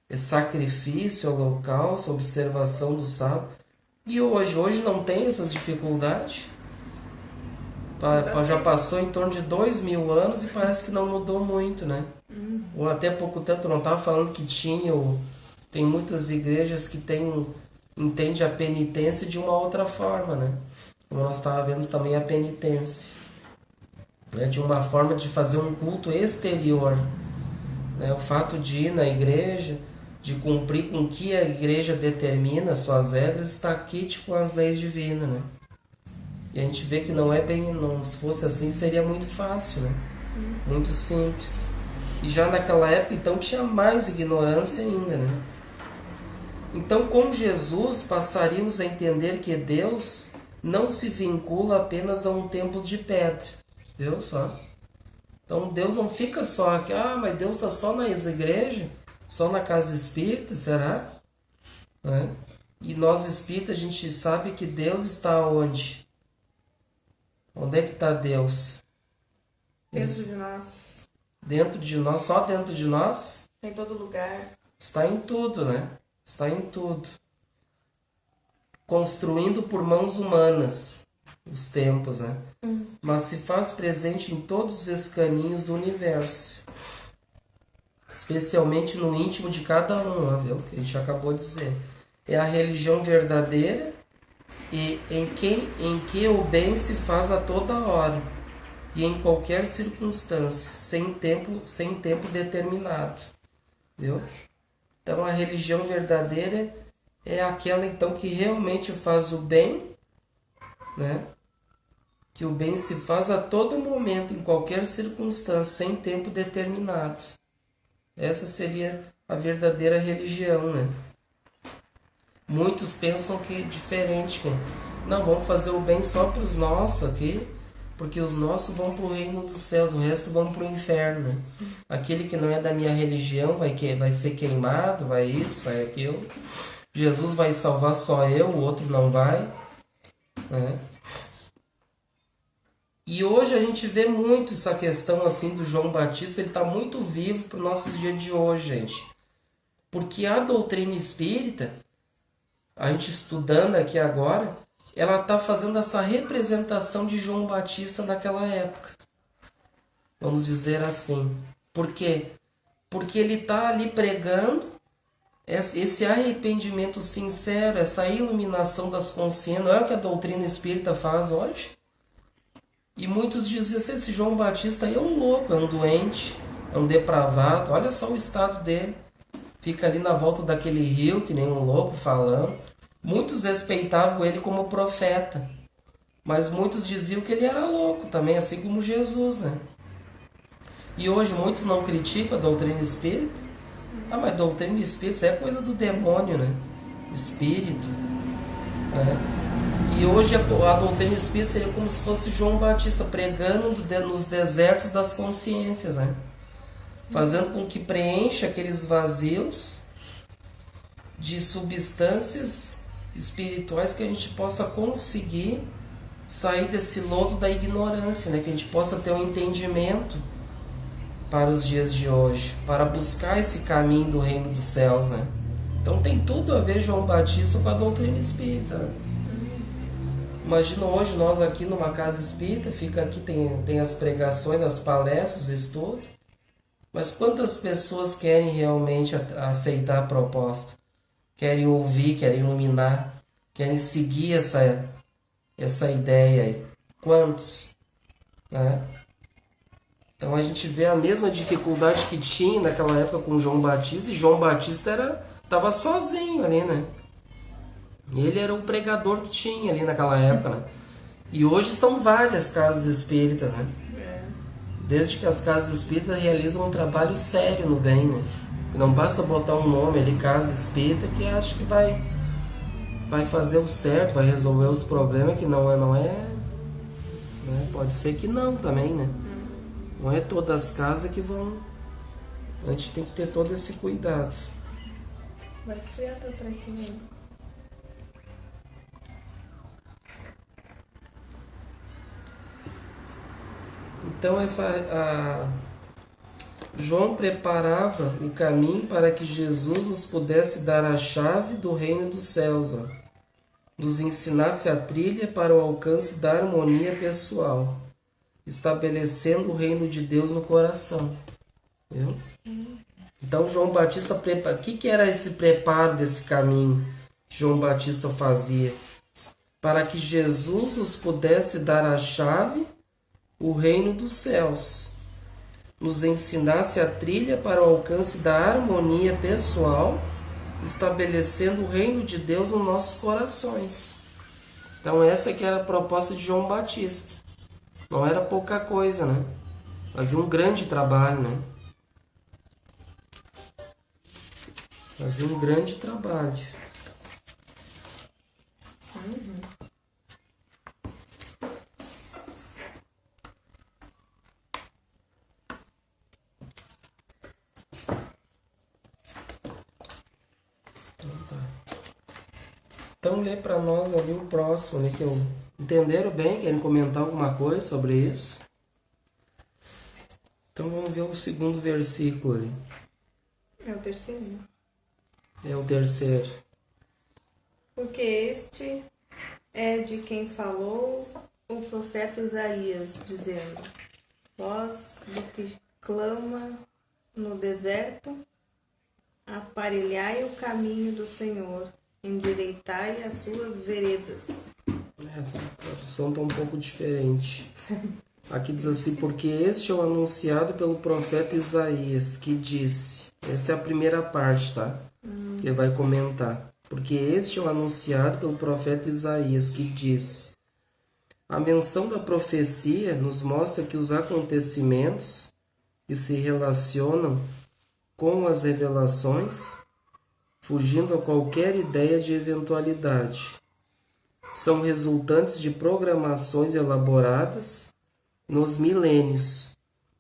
esse sacrifício, holocausto, observação do sábado. E hoje não tem essas dificuldades. Já passou em torno de 2000 anos e parece que não mudou muito, né? Ou até pouco tempo, não estava falando que tem muitas igrejas que entende a penitência de uma outra forma, né? Como nós estávamos vendo também a penitência, né? De uma forma de fazer um culto exterior, né? O fato de ir na igreja, de cumprir com o que a igreja determina, suas regras, está quite com as leis divinas, né? E a gente vê que não é bem, se fosse assim seria muito fácil, né? Muito simples. E já naquela época, então, tinha mais ignorância ainda, né? Então, com Jesus, passaríamos a entender que Deus não se vincula apenas a um templo de pedra. Viu só? Então, Deus não fica só aqui, mas Deus está só nas igrejas, só na casa espírita, será? Né? E nós espíritas, a gente sabe que Deus está onde? Onde é que está Deus? Dentro de nós. Dentro de nós, só dentro de nós? Em todo lugar. Está em tudo, né? Está em tudo. Construindo por mãos humanas os tempos, né? Mas se faz presente em todos os escaninhos do universo. Especialmente no íntimo de cada um, viu? Que a gente acabou de dizer. É a religião verdadeira e em que o bem se faz a toda hora e em qualquer circunstância, sem tempo determinado. Viu? Então a religião verdadeira é aquela então que realmente faz o bem, né? Que o bem se faz a todo momento, em qualquer circunstância, sem tempo determinado. Essa seria a verdadeira religião, né? Muitos pensam que é diferente, que não, vamos fazer o bem só para os nossos aqui, porque os nossos vão para o reino dos céus, o resto vão para o inferno, né? Aquele que não é da minha religião vai ser queimado, vai isso, vai aquilo. Jesus vai salvar só eu, o outro não vai, né? E hoje a gente vê muito essa questão assim do João Batista, ele está muito vivo para os nossos dias de hoje, gente. Porque a doutrina espírita, a gente estudando aqui agora, ela está fazendo essa representação de João Batista naquela época. Vamos dizer assim. Por quê? Porque ele está ali pregando esse arrependimento sincero, essa iluminação das consciências. Não é o que a doutrina espírita faz hoje? E muitos dizem assim, esse João Batista aí é um louco, é um doente, é um depravado. Olha só o estado dele. Fica ali na volta daquele rio, que nem um louco falando. Muitos respeitavam ele como profeta. Mas muitos diziam que ele era louco também, assim como Jesus, né? E hoje muitos não criticam a doutrina espírita. Mas doutrina espírita isso é coisa do demônio, né? Espírito. Né? E hoje a doutrina espírita seria como se fosse João Batista pregando nos desertos das consciências, né? Fazendo com que preencha aqueles vazios de substâncias espirituais que a gente possa conseguir sair desse lodo da ignorância, né? Que a gente possa ter um entendimento para os dias de hoje, para buscar esse caminho do reino dos céus, né? Então tem tudo a ver João Batista com a doutrina espírita, né? Imagina hoje nós aqui numa casa espírita, fica aqui, tem as pregações, as palestras, estudo, mas quantas pessoas querem realmente aceitar a proposta? Querem ouvir, querem iluminar, querem seguir essa ideia aí? Quantos? Né? Então a gente vê a mesma dificuldade que tinha naquela época com João Batista, e João Batista estava sozinho ali, né? Ele era o pregador que tinha ali naquela época, né? E hoje são várias casas espíritas, né? Desde que as casas espíritas realizam um trabalho sério no bem, né? Não basta botar um nome ali, casa espírita, que acho que vai fazer o certo, vai resolver os problemas, que não é, né? Pode ser que não também, né? Não é todas as casas que vão... A gente tem que ter todo esse cuidado. Vai esfriar teu trequinho. Então João preparava o caminho para que Jesus nos pudesse dar a chave do reino dos céus, ó. Nos ensinasse a trilha para o alcance da harmonia pessoal, estabelecendo o reino de Deus no coração. Viu? Então João Batista o que era esse preparo desse caminho que João Batista fazia? Para que Jesus nos pudesse dar a chave, o reino dos céus, nos ensinasse a trilha para o alcance da harmonia pessoal, estabelecendo o reino de Deus nos nossos corações. Então essa que era a proposta de João Batista. Não era pouca coisa, né? Fazia um grande trabalho, né? Fazia um grande trabalho. Então lê para nós ali o próximo, né, que entenderam bem, querem comentar alguma coisa sobre isso? Então vamos ver o segundo versículo ali. É o terceiro. É o terceiro. Porque este é de quem falou o profeta Isaías, dizendo: voz do que clama no deserto, aparelhai o caminho do Senhor, endireitai as suas veredas. Essa tradução está um pouco diferente. Aqui diz assim: porque este é o anunciado pelo profeta Isaías, que disse... Essa é a primeira parte, tá? Que ele vai comentar. Porque este é o anunciado pelo profeta Isaías, que disse... A menção da profecia nos mostra que os acontecimentos que se relacionam com as revelações, fugindo a qualquer ideia de eventualidade, são resultantes de programações elaboradas nos milênios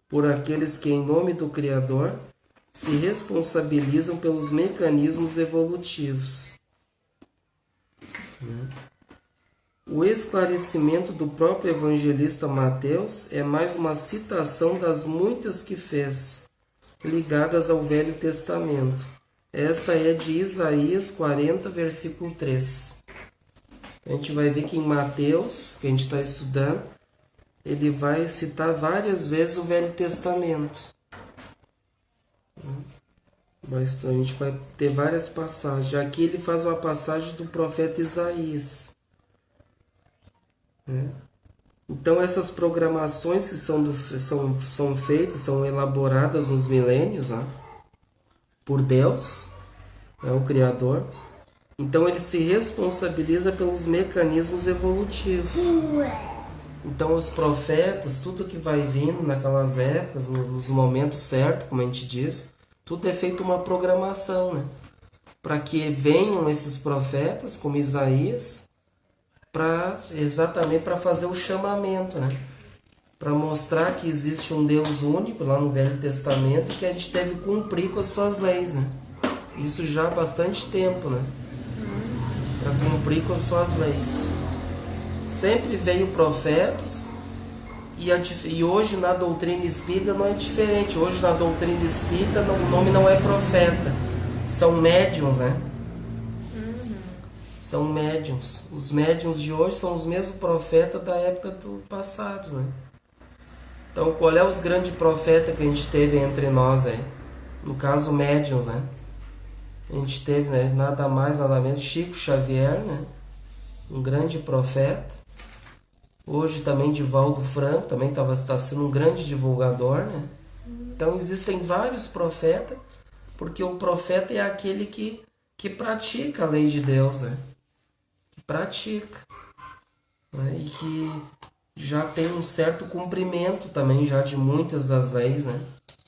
por aqueles que, em nome do Criador, se responsabilizam pelos mecanismos evolutivos. O esclarecimento do próprio evangelista Mateus é mais uma citação das muitas que fez, ligadas ao Velho Testamento. Esta é de Isaías 40, versículo 3. A gente vai ver que em Mateus, que a gente está estudando, ele vai citar várias vezes o Velho Testamento. Mas a gente vai ter várias passagens. Aqui ele faz uma passagem do profeta Isaías. Então essas programações que são feitas, são elaboradas nos milênios, por Deus, o Criador. Então ele se responsabiliza pelos mecanismos evolutivos. Então os profetas, tudo que vai vindo naquelas épocas, nos momentos certos, como a gente diz, tudo é feito uma programação, né? Para que venham esses profetas, como Isaías, exatamente para fazer o chamamento, né? Para mostrar que existe um Deus único lá no Velho Testamento e que a gente deve cumprir com as suas leis, né? Isso já há bastante tempo, né? Para cumprir com as suas leis. Sempre veio profetas, e hoje na doutrina espírita não é diferente. Hoje na doutrina espírita o nome não é profeta, são médiuns, né? São médiuns. Os médiuns de hoje são os mesmos profetas da época do passado, né? Então, qual é os grandes profetas que a gente teve entre nós aí? No caso, médiuns, né? A gente teve, né, nada mais, nada menos, Chico Xavier, né? Um grande profeta. Hoje também Divaldo Franco, também está sendo um grande divulgador, né? Então, existem vários profetas, porque o profeta é aquele que pratica a lei de Deus, né? Que pratica, né? E que já tem um certo cumprimento também já de muitas das leis, né?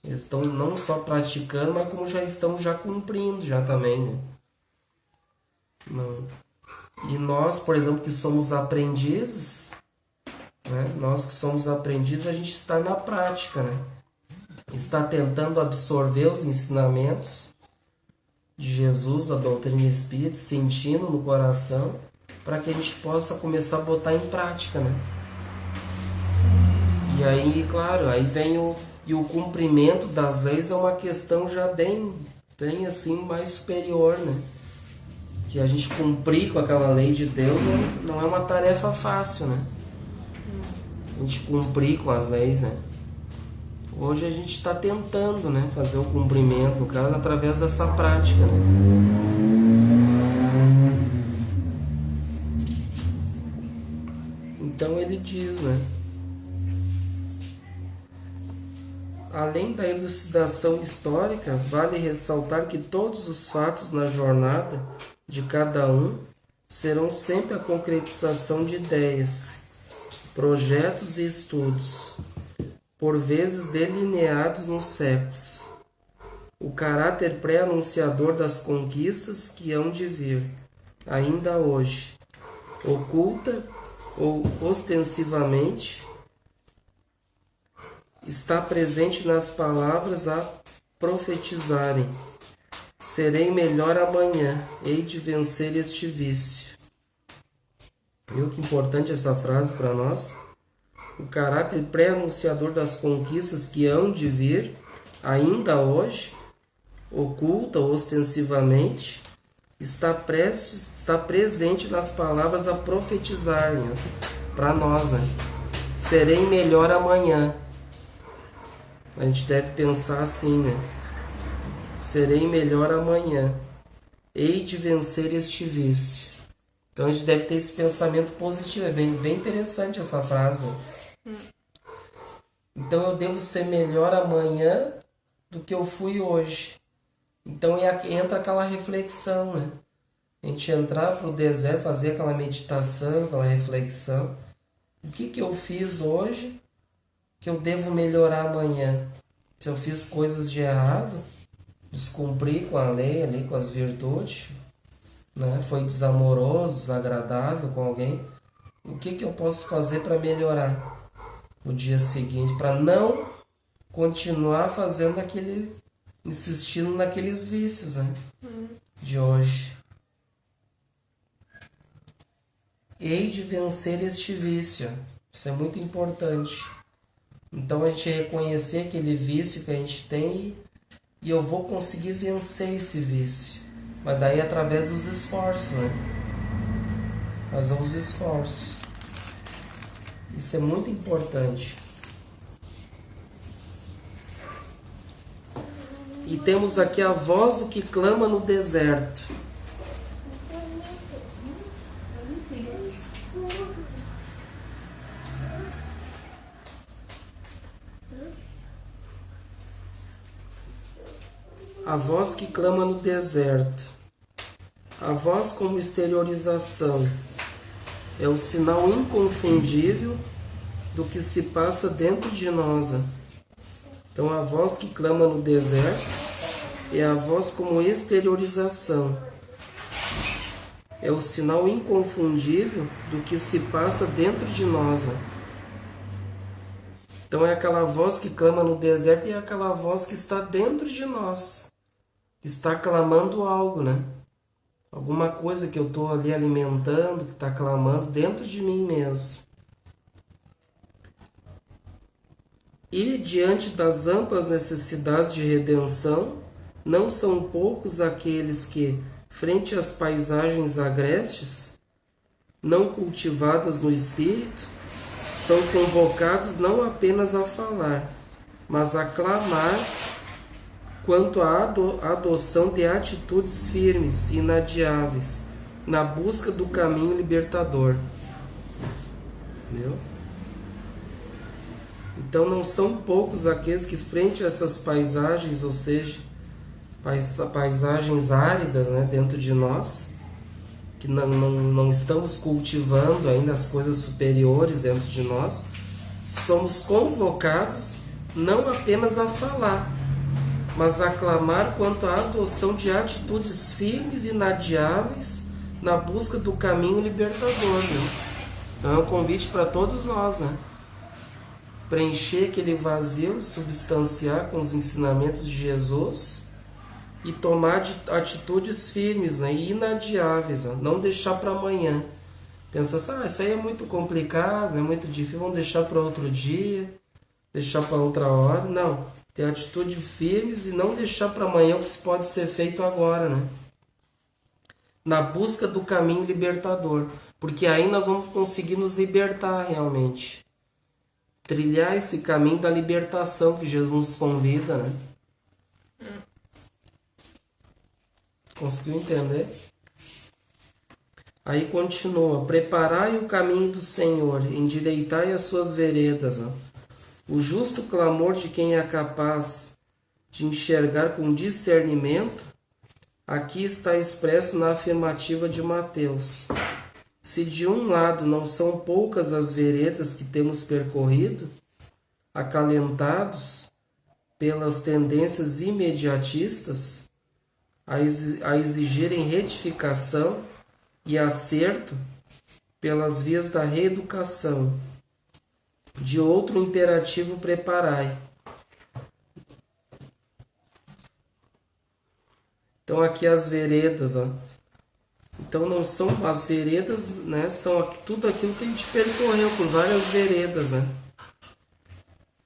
Eles estão não só praticando, mas como já estão já cumprindo já também, né? Não. E nós, por exemplo, que somos aprendizes, né? Nós que somos aprendizes, a gente está na prática, né? Está tentando absorver os ensinamentos de Jesus, da doutrina espírita, sentindo no coração, para que a gente possa começar a botar em prática, né? E aí, claro, aí vem o cumprimento das leis é uma questão já bem assim, mais superior, né? Que a gente cumprir com aquela lei de Deus não é uma tarefa fácil, né? A gente cumprir com as leis, né? Hoje a gente está tentando, né, fazer o cumprimento, no caso, através dessa prática, né? Então ele diz, né? Além da elucidação histórica, vale ressaltar que todos os fatos na jornada de cada um serão sempre a concretização de ideias, projetos e estudos, por vezes delineados nos séculos. O caráter pré-anunciador das conquistas que hão de vir, ainda hoje, oculta ou ostensivamente, está presente nas palavras a profetizarem. Serei melhor amanhã, hei de vencer este vício. Viu que importante essa frase para nós? O caráter pré-anunciador das conquistas que hão de vir, ainda hoje, oculta ou ostensivamente, está presente nas palavras a profetizarem para nós, né? Serei melhor amanhã. A gente deve pensar assim, né? Serei melhor amanhã. Hei de vencer este vício. Então a gente deve ter esse pensamento positivo. É bem interessante essa frase. Então eu devo ser melhor amanhã do que eu fui hoje. Então entra aquela reflexão, né? A gente entrar para o deserto, fazer aquela meditação, aquela reflexão. O que eu fiz hoje que eu devo melhorar amanhã? Se eu fiz coisas de errado, descumpri com a lei ali, com as virtudes, né? Foi desamoroso, desagradável com alguém, o que eu posso fazer para melhorar no dia seguinte, para não continuar fazendo insistindo naqueles vícios, né? De hoje. Hei de vencer este vício. Isso é muito importante. Então a gente reconhecer aquele vício que a gente tem e eu vou conseguir vencer esse vício. Mas daí através dos esforços, né? Fazer os esforços. Isso é muito importante. E temos aqui a voz do que clama no deserto. A voz que clama no deserto. A voz como exteriorização é o sinal inconfundível do que se passa dentro de nós. Então a voz que clama no deserto é a voz como exteriorização. É o sinal inconfundível do que se passa dentro de nós. Então é aquela voz que clama no deserto e é aquela voz que está dentro de nós. Está clamando algo, né? alguma coisa que eu estou ali alimentando, que está clamando dentro de mim mesmo. E diante das amplas necessidades de redenção, não são poucos aqueles que, frente às paisagens agrestes, não cultivadas no espírito, são convocados não apenas a falar, mas a clamar quanto à adoção de atitudes firmes e inadiáveis na busca do caminho libertador. Entendeu? Então não são poucos aqueles que, frente a essas paisagens, ou seja, paisagens áridas, né, dentro de nós, que não estamos cultivando ainda as coisas superiores dentro de nós, somos convocados não apenas a falar, mas a clamar quanto à adoção de atitudes firmes e inadiáveis na busca do caminho libertador. Né? Então é um convite para todos nós, né? Preencher aquele vazio, substanciar com os ensinamentos de Jesus e tomar atitudes firmes, né, e inadiáveis, né, não deixar para amanhã. Pensa assim, isso aí é muito complicado, é muito difícil, vamos deixar para outro dia, deixar para outra hora. Não, ter atitudes firmes e não deixar para amanhã o que pode ser feito agora, né? Na busca do caminho libertador, porque aí nós vamos conseguir nos libertar realmente. Trilhar esse caminho da libertação que Jesus nos convida, né? Conseguiu entender? Aí continua: preparai o caminho do Senhor, endireitai as suas veredas. Ó. O justo clamor de quem é capaz de enxergar com discernimento, aqui está expresso na afirmativa de Mateus. Se de um lado não são poucas as veredas que temos percorrido, acalentados pelas tendências imediatistas, a exigirem retificação e acerto pelas vias da reeducação, de outro imperativo preparai. Então aqui as veredas, ó. Então não são as veredas, né? São tudo aquilo que a gente percorreu por várias veredas, né?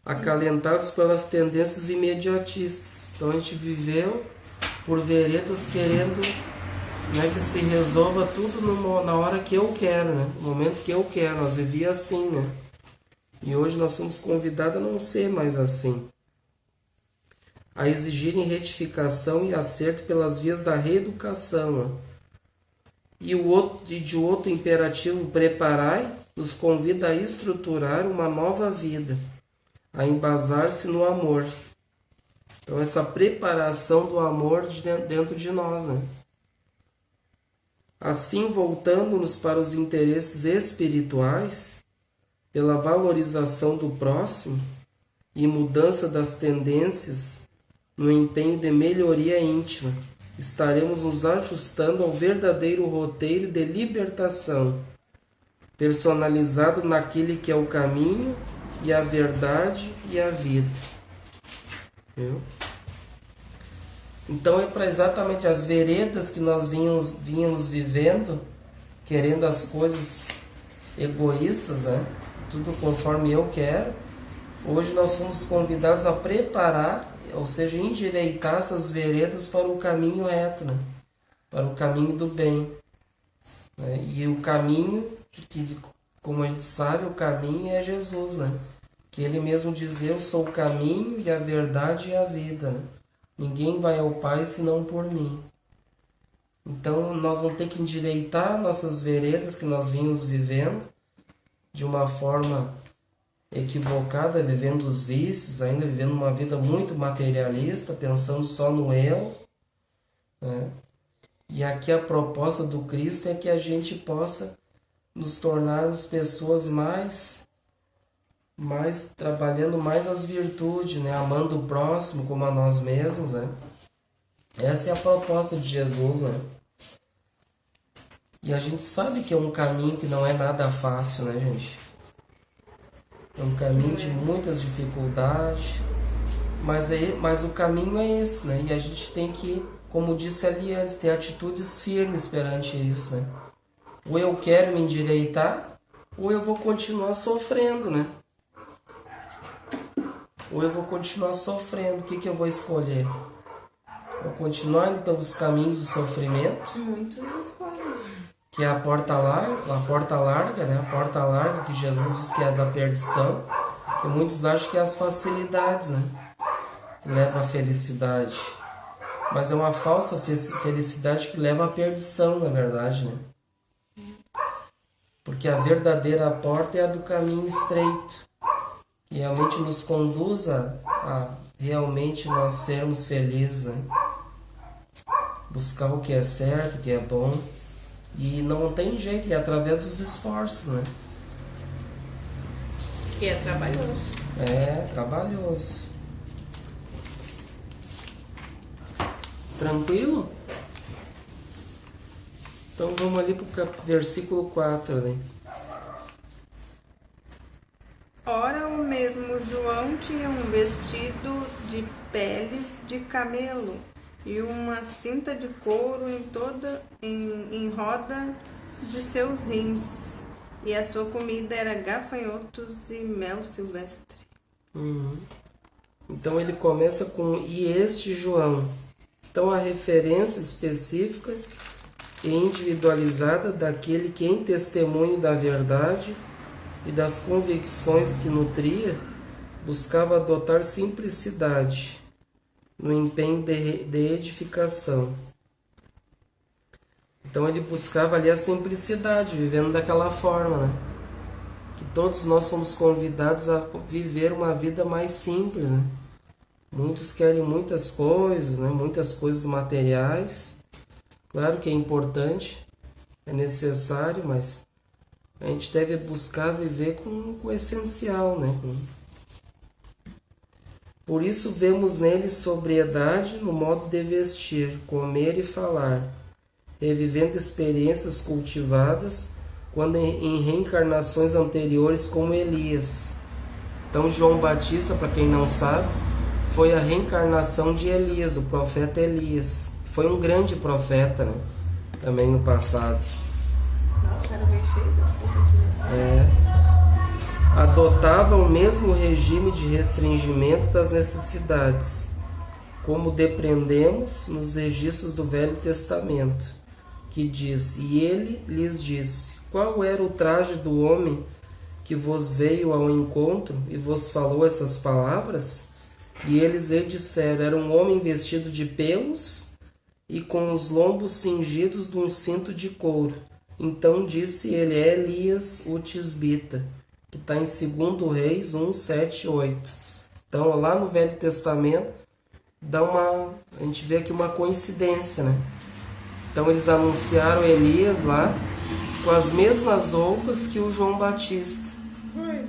Acalentados pelas tendências imediatistas. Então a gente viveu por veredas querendo, né, que se resolva tudo na hora que eu quero, né? No momento que eu quero. Nós vivíamos assim, né? E hoje nós somos convidados a não ser mais assim. A exigirem retificação e acerto pelas vias da reeducação, né? E de outro imperativo, preparai, nos convida a estruturar uma nova vida, a embasar-se no amor. Então essa preparação do amor dentro de nós, né? Assim, voltando-nos para os interesses espirituais, pela valorização do próximo e mudança das tendências no empenho de melhoria íntima, estaremos nos ajustando ao verdadeiro roteiro de libertação, personalizado naquele que é o caminho e a verdade e a vida. Viu? Então é para exatamente as veredas que nós vínhamos vivendo, querendo as coisas egoístas, né? Tudo conforme eu quero. Hoje nós somos convidados a preparar, ou seja, endireitar essas veredas para o caminho reto, né? Para o caminho do bem. Né? E o caminho, que, como a gente sabe, o caminho é Jesus, né? Que ele mesmo diz: eu sou o caminho e a verdade e a vida, né? Ninguém vai ao Pai senão por mim. Então nós vamos ter que endireitar nossas veredas que nós vínhamos vivendo de uma forma equivocada, vivendo os vícios, ainda vivendo uma vida muito materialista, pensando só no eu, né? E aqui a proposta do Cristo é que a gente possa nos tornarmos pessoas mais trabalhando mais as virtudes, né? Amando o próximo como a nós mesmos, né? Essa é a proposta de Jesus, né? E a gente sabe que é um caminho que não é nada fácil, né, gente? É um caminho de muitas dificuldades, mas o caminho é esse, né? E a gente tem que como disse ali antes, ter atitudes firmes perante isso, né? Ou eu quero me endireitar, ou eu vou continuar sofrendo, né? Ou eu vou continuar sofrendo. O que eu vou escolher? Vou continuar indo pelos caminhos do sofrimento, Muitos escolhem. que é a porta larga, né? A porta larga que Jesus diz que é da perdição, que muitos acham que é as facilidades, né? Que leva à felicidade. Mas é uma falsa felicidade que leva à perdição, na verdade, né? Porque a verdadeira porta é a do caminho estreito, que realmente nos conduz a realmente nós sermos felizes, né? Buscar o que é certo, o que é bom. E não tem jeito, é através dos esforços, né? Que é trabalhoso. É trabalhoso. Tranquilo? Então vamos ali para o versículo 4, né? Ora, o mesmo João tinha um vestido de peles de camelo e uma cinta de couro em roda de seus rins, e a sua comida era gafanhotos e mel silvestre. Então ele começa com "e este João". Então a referência específica e individualizada daquele que, em testemunho da verdade e das convicções que nutria, buscava adotar simplicidade no empenho de edificação. Então ele buscava ali a simplicidade, vivendo daquela forma, né? Que todos nós somos convidados a viver uma vida mais simples, né? Muitos querem muitas coisas, né? Muitas coisas materiais. Claro que é importante, é necessário, mas a gente deve buscar viver com o essencial, né? Por isso vemos nele sobriedade no modo de vestir, comer e falar, revivendo experiências cultivadas quando em reencarnações anteriores como Elias. Então João Batista, para quem não sabe, foi a reencarnação de Elias, do profeta Elias. Foi um grande profeta, né? Também no passado. O cara veio cheio das profetias. Adotava o mesmo regime de restringimento das necessidades, como depreendemos nos registros do Velho Testamento, que diz: "E ele lhes disse: qual era o traje do homem que vos veio ao encontro e vos falou essas palavras? E eles lhe disseram: era um homem vestido de pelos e com os lombos cingidos de um cinto de couro. Então disse ele: é Elias o tisbita", que está em 2 Reis 1, 7, 8. Então, lá no Velho Testamento, a gente vê aqui uma coincidência, né? Então, eles anunciaram Elias lá com as mesmas roupas que o João Batista,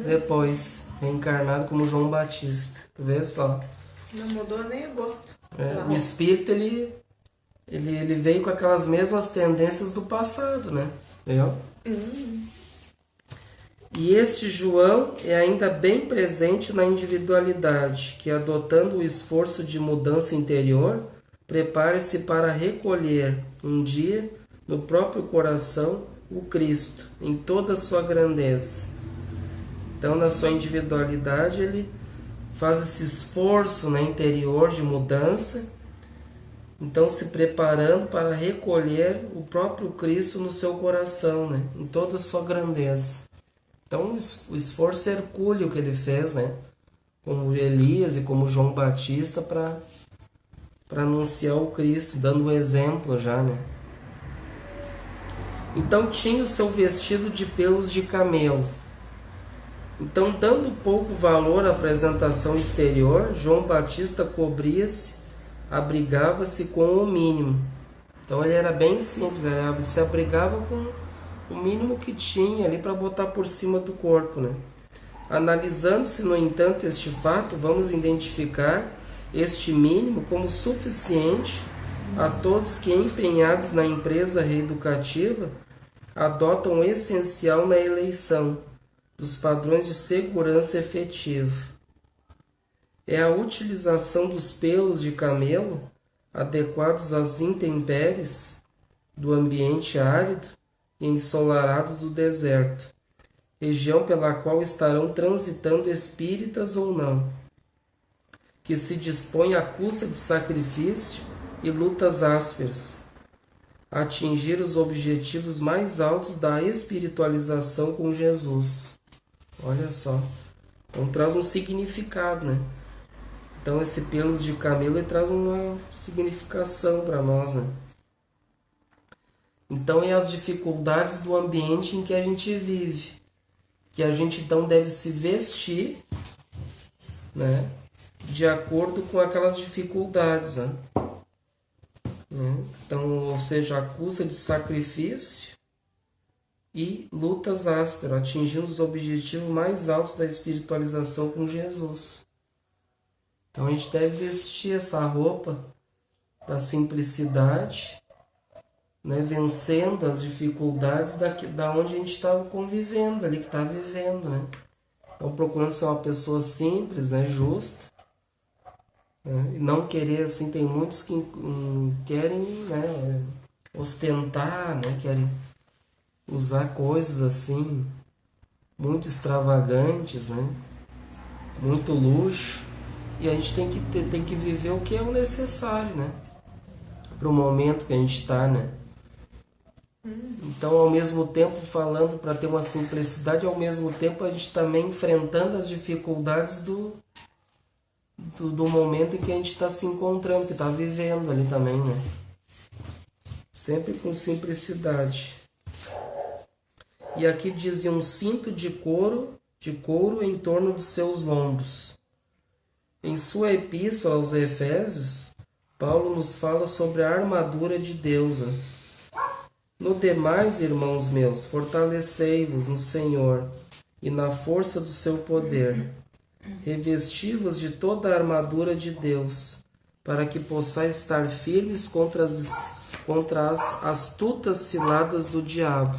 depois reencarnado como João Batista. Tu vê só? Não mudou nem o gosto. O espírito, ele veio com aquelas mesmas tendências do passado, né? Viu? E este João é ainda bem presente na individualidade, que, adotando o esforço de mudança interior, prepara-se para recolher um dia no próprio coração o Cristo em toda a sua grandeza. Então, na sua individualidade, ele faz esse esforço, né, interior de mudança, então se preparando para recolher o próprio Cristo no seu coração, né, em toda a sua grandeza. Então, o esforço hercúleo que ele fez, né, como Elias e como João Batista, para anunciar o Cristo, dando um exemplo já, né. Então, tinha o seu vestido de pelos de camelo. Então, dando pouco valor à apresentação exterior, João Batista cobria-se, abrigava-se com o mínimo. Então, ele era bem simples, ele se abrigava com o mínimo que tinha ali para botar por cima do corpo, né? Analisando-se, no entanto, este fato, vamos identificar este mínimo como suficiente a todos que, empenhados na empresa reeducativa, adotam o essencial na eleição dos padrões de segurança efetiva. É a utilização dos pelos de camelo adequados às intempéries do ambiente árido e ensolarado do deserto, região pela qual estarão transitando espíritas ou não, que se dispõem à custa de sacrifício e lutas ásperas, a atingir os objetivos mais altos da espiritualização com Jesus. Olha só. Então traz um significado, né? Então esse pelos de camelo ele traz uma significação para nós, né? Então é as dificuldades do ambiente em que a gente vive, que a gente então deve se vestir, né? De acordo com aquelas dificuldades, né? Então, ou seja, a custa de sacrifício e lutas ásperas, atingindo os objetivos mais altos da espiritualização com Jesus. Então a gente deve vestir essa roupa da simplicidade, né, vencendo as dificuldades da onde a gente está convivendo, ali que está vivendo, né? Então procurando ser uma pessoa simples, né, justa, né, e não querer, assim, tem muitos que querem, né, ostentar, né, querem usar coisas assim muito extravagantes, né, muito luxo, e a gente tem que viver o que é o necessário, né, para o momento que a gente está, né. Então, ao mesmo tempo, falando para ter uma simplicidade, ao mesmo tempo a gente também enfrentando as dificuldades do momento em que a gente está se encontrando, que está vivendo ali também, né? Sempre com simplicidade. E aqui dizia um cinto de couro em torno de seus lombos. Em sua epístola aos Efésios, Paulo nos fala sobre a armadura de Deus. No demais, irmãos meus, fortalecei-vos no Senhor e na força do seu poder. Revesti-vos de toda a armadura de Deus, para que possais estar firmes contra as astutas ciladas do diabo.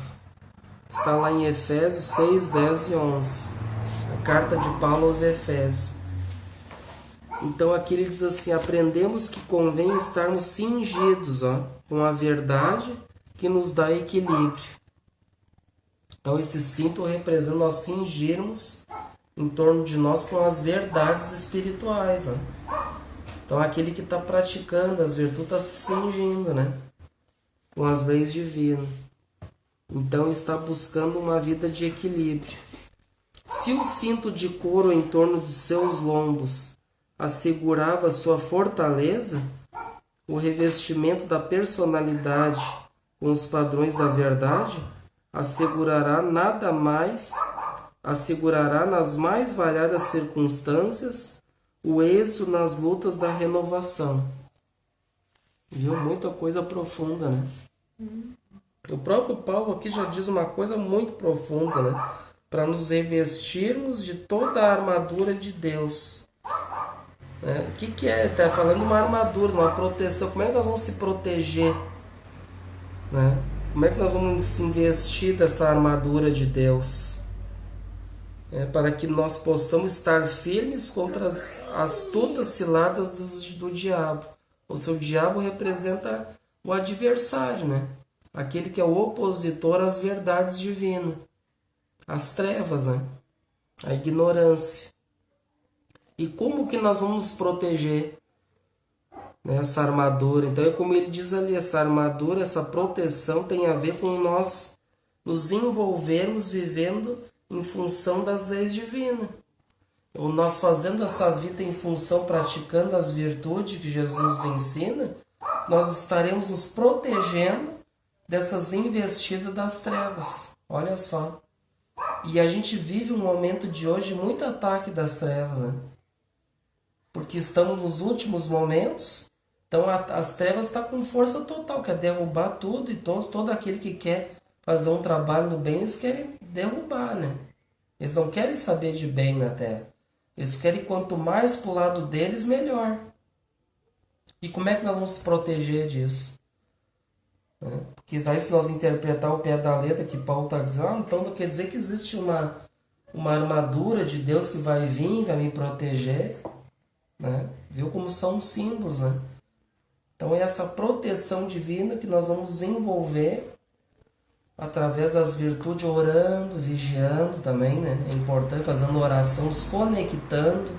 Está lá em Efésios 6, 10 e 11. A carta de Paulo aos Efésios. Então aqui ele diz assim: aprendemos que convém estarmos cingidos, com a verdade que nos dá equilíbrio. Então esse cinto representa nós cingirmos em torno de nós com as verdades espirituais. Então aquele que está praticando as virtudes está se cingindo, né, com as leis divinas. Então está buscando uma vida de equilíbrio. Se o cinto de couro em torno de seus lombos assegurava sua fortaleza, o revestimento da personalidade com os padrões da verdade assegurará nas mais variadas circunstâncias o êxito nas lutas da renovação. Viu? Muita coisa profunda, né? O próprio Paulo aqui já diz uma coisa muito profunda, né? Para nos revestirmos de toda a armadura de Deus. O que é? Está falando de uma armadura, uma proteção. Como é que nós vamos se proteger? Né? Como é que nós vamos se investir dessa armadura de Deus? Para que nós possamos estar firmes contra as astutas ciladas do diabo. O seu diabo representa o adversário, né? Aquele que é o opositor às verdades divinas, as trevas, né? A ignorância. E como que nós vamos nos proteger? Essa armadura. Então é como ele diz ali, essa armadura, essa proteção tem a ver com nós nos envolvermos vivendo em função das leis divinas. Ou nós fazendo essa vida em função, praticando as virtudes que Jesus ensina, nós estaremos nos protegendo dessas investidas das trevas. Olha só. E a gente vive um momento de hoje muito ataque das trevas, né? Porque estamos nos últimos momentos. Então as trevas estão com força total, quer derrubar tudo, e todo aquele que quer fazer um trabalho no bem, eles querem derrubar, né? Eles não querem saber de bem na terra. Eles querem quanto mais pro lado deles, melhor. E como é que nós vamos se proteger disso? Porque daí, se nós interpretar o pé da letra que Paulo está dizendo, então não quer dizer que existe uma armadura de Deus que vai vir, vai me proteger, né? Viu como são símbolos, né? Então é essa proteção divina que nós vamos desenvolver através das virtudes, orando, vigiando também, né? É importante, fazendo oração, nos conectando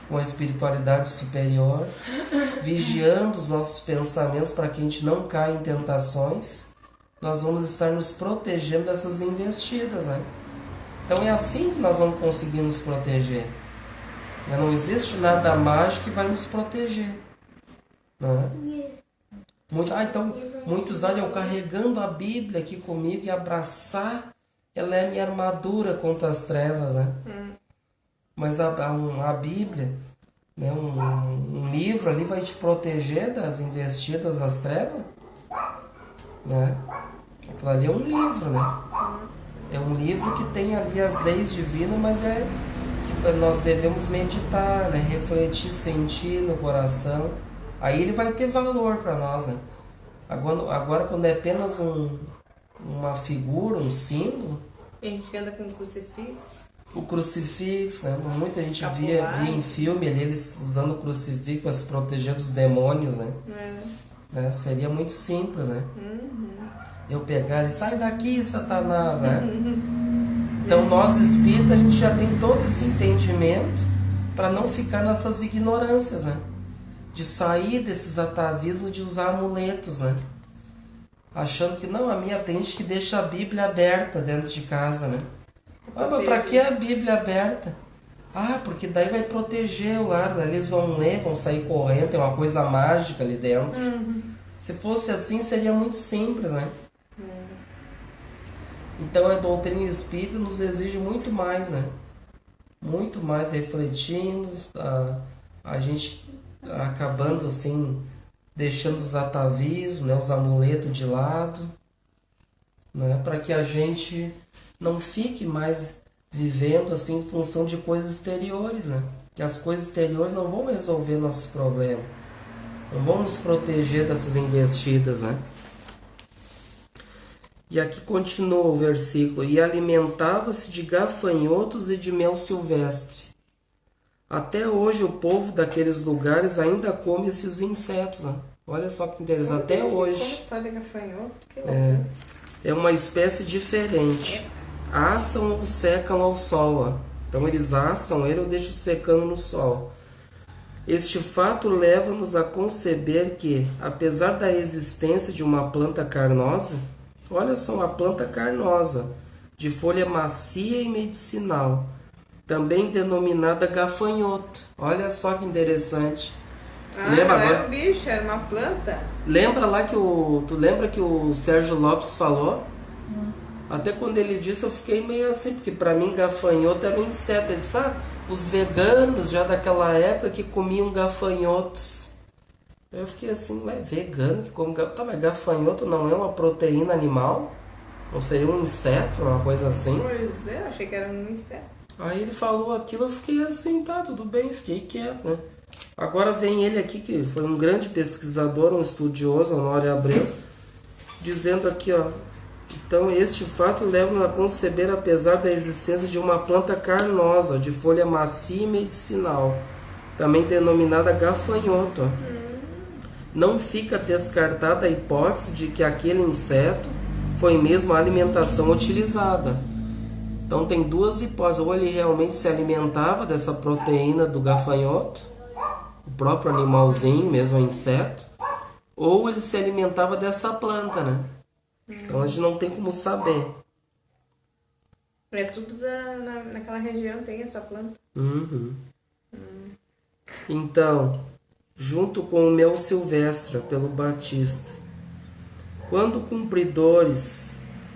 com a espiritualidade superior, vigiando os nossos pensamentos para que a gente não caia em tentações. Nós vamos estar nos protegendo dessas investidas, né? Então é assim que nós vamos conseguir nos proteger. Não existe nada mágico que vai nos proteger. Não é? Então, muitos olham carregando a Bíblia aqui comigo e abraçar, ela é a minha armadura contra as trevas, né? Mas a Bíblia, né, um livro ali vai te proteger das investidas das trevas, né? Aquilo ali é um livro, né? É um livro que tem ali as leis divinas, mas é que nós devemos meditar, né? Refletir, sentir no coração. Aí ele vai ter valor para nós, né? Agora, quando é apenas uma figura, um símbolo... A gente anda com o crucifixo. O crucifixo, né? Muita gente via em filme ali, eles usando o crucifixo para se proteger dos demônios, né? Né? Seria muito simples, né? Eu pegar e sai daqui, Satanás, né? Então nós espíritos, a gente já tem todo esse entendimento para não ficar nessas ignorâncias, né? De sair desses atavismos de usar amuletos, né? Achando que não, tem gente que deixa a Bíblia aberta dentro de casa, né? Mas para que a Bíblia aberta? Porque daí vai proteger o lar, eles vão ler, vão sair correndo, tem uma coisa mágica ali dentro. Se fosse assim, seria muito simples, né? Então a doutrina espírita nos exige muito mais, né? Muito mais refletindo, a gente acabando assim, deixando os atavismos, né, os amuletos de lado, né, para que a gente não fique mais vivendo assim em função de coisas exteriores, né? Que as coisas exteriores não vão resolver nossos problemas, não vão nos proteger dessas investidas, né? E aqui continua o versículo: e alimentava-se de gafanhotos e de mel silvestre. Até hoje o povo daqueles lugares ainda come esses insetos, né? Olha só que interessante, até hoje. É uma espécie diferente. Assam ou secam ao sol, ó. Então eles assam ele ou deixam secando no sol. Este fato leva-nos a conceber que, apesar da existência de uma planta carnosa, olha só, uma planta carnosa, de folha macia e medicinal, também denominada gafanhoto. Olha só que interessante. Lembra, não era um bicho, era uma planta. Lembra lá que tu lembra que o Sérgio Lopes falou? Até quando ele disse, eu fiquei meio assim, porque para mim gafanhoto era um inseto. Ele disse, os veganos já daquela época que comiam gafanhotos. Eu fiquei assim, vegano que come gafanhoto? Tá, mas gafanhoto não é uma proteína animal? Não seria um inseto, uma coisa assim? Pois é, eu achei que era um inseto. Aí ele falou aquilo, eu fiquei assim, tá, tudo bem, fiquei quieto, né? Agora vem ele aqui, que foi um grande pesquisador, um estudioso, Honório Abreu, dizendo aqui, ó, então este fato leva-nos a conceber, apesar da existência de uma planta carnosa, de folha macia e medicinal, também denominada gafanhoto, não fica descartada a hipótese de que aquele inseto foi mesmo a alimentação utilizada. Então tem duas hipóteses, ou ele realmente se alimentava dessa proteína do gafanhoto, o próprio animalzinho, mesmo o inseto, ou ele se alimentava dessa planta, né? Então a gente não tem como saber. É tudo naquela região tem essa planta. Então, junto com o mel silvestre, pelo Batista, quando cumpridores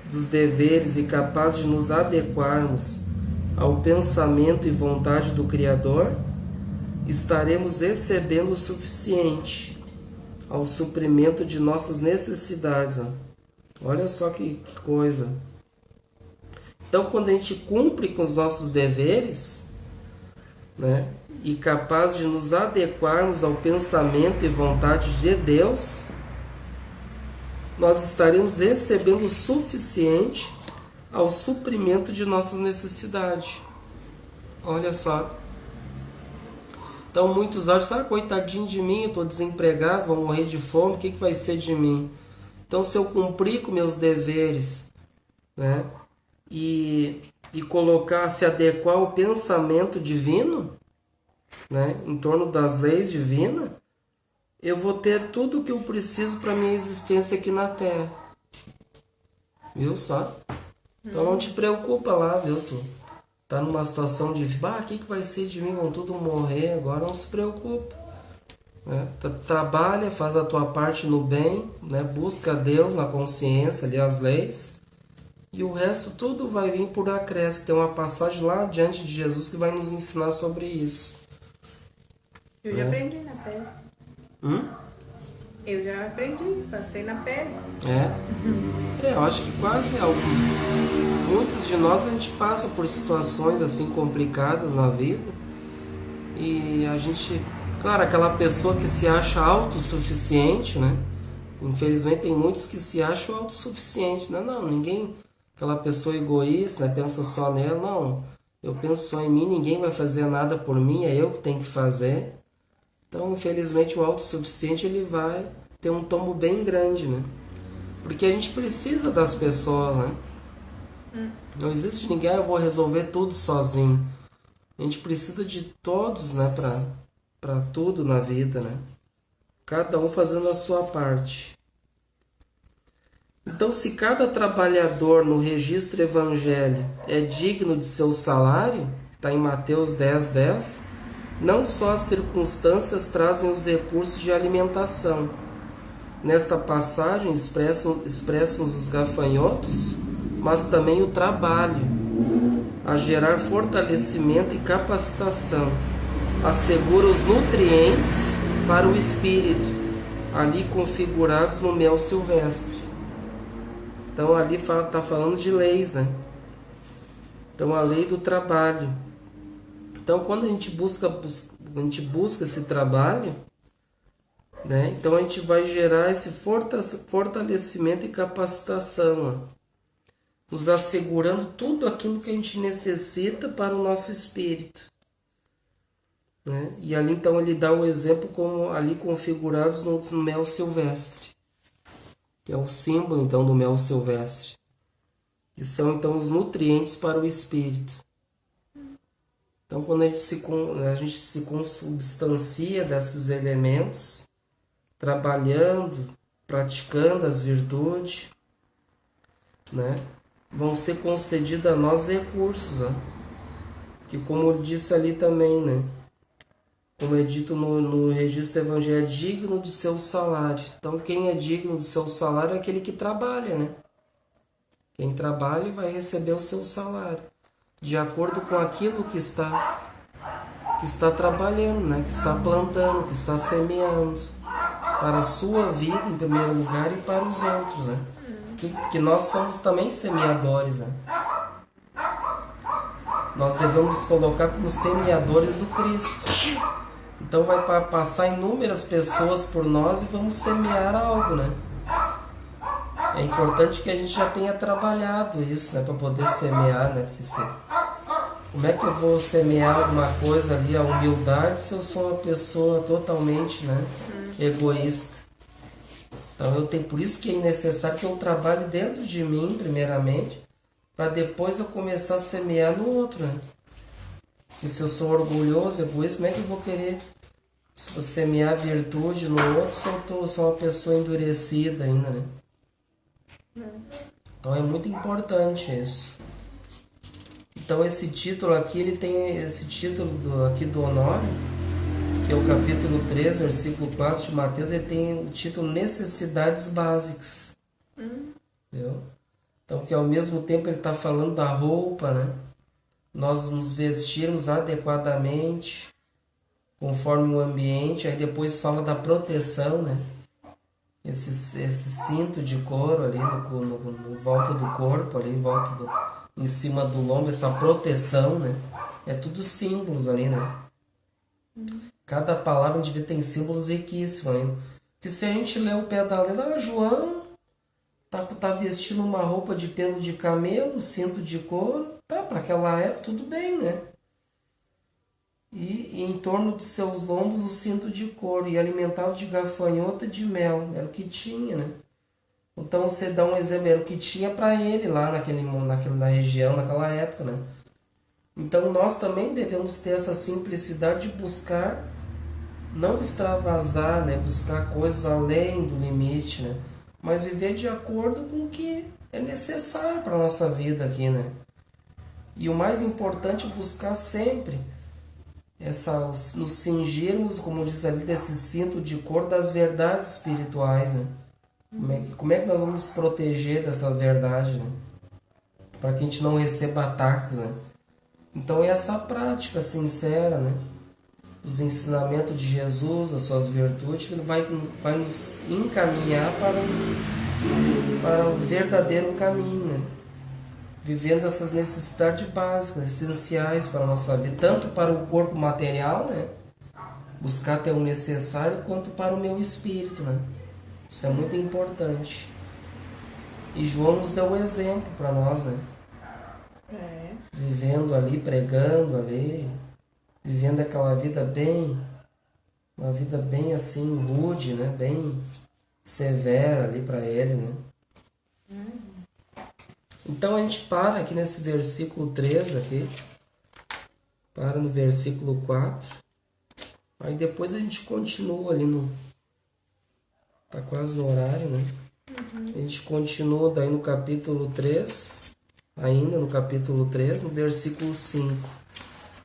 dos deveres e capazes de nos adequarmos ao pensamento e vontade do Criador, estaremos recebendo o suficiente ao suprimento de nossas necessidades. Olha só que coisa. Então, quando a gente cumpre com os nossos deveres, né, e capaz de nos adequarmos ao pensamento e vontade de Deus, nós estaremos recebendo o suficiente ao suprimento de nossas necessidades. Olha só. Então muitos acham, coitadinho de mim, eu estou desempregado, vou morrer de fome, o que vai ser de mim? Então se eu cumprir com meus deveres, né, e colocar, se adequar ao pensamento divino, né, em torno das leis divinas, eu vou ter tudo o que eu preciso para minha existência aqui na Terra. Viu só? Então não te preocupa lá, viu, tu? Tá numa situação de, o que vai ser de mim? Vão tudo morrer agora, não se preocupa. Né? Trabalha, faz a tua parte no bem, né? Busca Deus na consciência, ali as leis, e o resto tudo vai vir por acréscimo. Tem uma passagem lá diante de Jesus que vai nos ensinar sobre isso. Eu já aprendi na pele. Eu já aprendi, passei na pele. Eu acho que quase muitos de nós a gente passa por situações assim complicadas na vida, e a gente, claro, aquela pessoa que se acha autossuficiente, né? Infelizmente tem muitos que se acham autossuficientes, né? Não, ninguém, aquela pessoa egoísta, né? Pensa só nela, não, eu penso só em mim, ninguém vai fazer nada por mim, é eu que tenho que fazer. Então, infelizmente, o autossuficiente ele vai ter um tombo bem grande, né? Porque a gente precisa das pessoas, né? Não existe ninguém, eu vou resolver tudo sozinho. A gente precisa de todos, né? Para tudo na vida, né? Cada um fazendo a sua parte. Então, se cada trabalhador no registro evangélico é digno de seu salário, está em Mateus 10:10, não só as circunstâncias trazem os recursos de alimentação. Nesta passagem expressam os gafanhotos, mas também o trabalho, a gerar fortalecimento e capacitação, assegura os nutrientes para o espírito, ali configurados no mel silvestre. Então ali está falando de leis, né? Então a lei do trabalho. Então, quando a gente busca esse trabalho, né, então a gente vai gerar esse fortalecimento e capacitação, ó, nos assegurando tudo aquilo que a gente necessita para o nosso espírito. Né? E ali, então, ele dá o exemplo como ali configurados no mel silvestre, que é o símbolo, então, do mel silvestre, que são, então, os nutrientes para o espírito. Então, quando a gente se consubstancia desses elementos, trabalhando, praticando as virtudes, né, vão ser concedidos a nós recursos, ó, que, como eu disse ali também, né, como é dito no registro evangélico, é digno de seu salário. Então, quem é digno do seu salário é aquele que trabalha, né? Quem trabalha vai receber o seu salário, de acordo com aquilo que está trabalhando, né? Que está plantando, que está semeando, para a sua vida em primeiro lugar e para os outros, né? Que nós somos também semeadores, né? Nós devemos nos colocar como semeadores do Cristo. Então vai passar inúmeras pessoas por nós e vamos semear algo, né? É importante que a gente já tenha trabalhado isso, né? Para poder semear, né? Porque como é que eu vou semear alguma coisa ali, a humildade, se eu sou uma pessoa totalmente, né, egoísta? Então por isso que é necessário que eu trabalhe dentro de mim, primeiramente, para depois eu começar a semear no outro, né? Porque se eu sou orgulhoso, egoísta, como é que eu vou querer semear virtude no outro se eu sou uma pessoa endurecida ainda, né? Então é muito importante isso. Então esse título aqui, ele tem esse título aqui do Honório, que é o capítulo 3, versículo 4 de Mateus, ele tem o título Necessidades Básicas. Entendeu? Então, que ao mesmo tempo ele está falando da roupa, né? Nós nos vestirmos adequadamente, conforme o ambiente, aí depois fala da proteção, né? Esse cinto de couro ali no volta do corpo, ali em cima do lombo, essa proteção, né? É tudo símbolos ali, né? Cada palavra tem símbolos riquíssimos ali. Porque se a gente ler o pé da letra, João tá vestindo uma roupa de pelo de camelo, cinto de couro, tá, para aquela época tudo bem, né? e em torno de seus lombos o cinto de couro, e alimentá-lo de gafanhoto e de mel. Era o que tinha, né? Então você dá um exemplo, era o que tinha para ele lá na região, naquela época, né? Então nós também devemos ter essa simplicidade de buscar, não extravasar, né? Buscar coisas além do limite, né? Mas viver de acordo com o que é necessário para a nossa vida aqui, né? E o mais importante é buscar sempre nos cingirmos, como diz ali, desse cinto de couro das verdades espirituais, né? Como é que nós vamos nos proteger dessa verdade, né? Para que a gente não receba ataques, né? Então é essa prática sincera, né? Os ensinamentos de Jesus, as suas virtudes, que vai nos encaminhar para o verdadeiro caminho, né? Vivendo essas necessidades básicas, essenciais para a nossa vida, tanto para o corpo material, né? Buscar ter o necessário, quanto para o meu espírito, né? Isso é muito importante. E João nos deu um exemplo para nós, né? Vivendo ali, pregando ali, vivendo aquela vida uma vida bem assim, rude, né? Bem severa ali para ele, né? Então a gente para aqui nesse versículo 3 aqui, para no versículo 4, aí depois a gente continua ali no... Tá quase no horário, né? A gente continua daí no capítulo 3, ainda no capítulo 3, no versículo 5.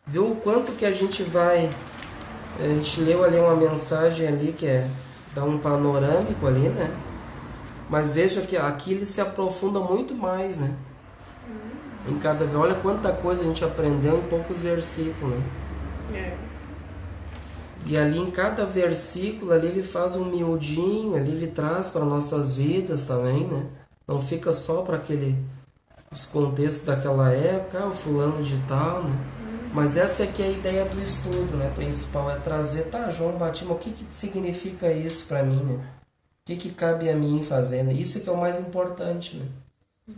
Viu o quanto que a gente vai... A gente leu ali uma mensagem ali que dá um panorâmico ali, né? Mas veja que aqui ele se aprofunda muito mais, né? Em cada... Olha quanta coisa a gente aprendeu em poucos versículos, né? E ali em cada versículo ali ele faz um miudinho, ali ele traz para nossas vidas também, né? Não fica só para os contextos daquela época, o fulano de tal, né? Mas essa aqui é a ideia do estudo, né? Principal é trazer, João Batista, o que significa isso para mim, né? O que cabe a mim fazer, né? Isso é que é o mais importante, né? O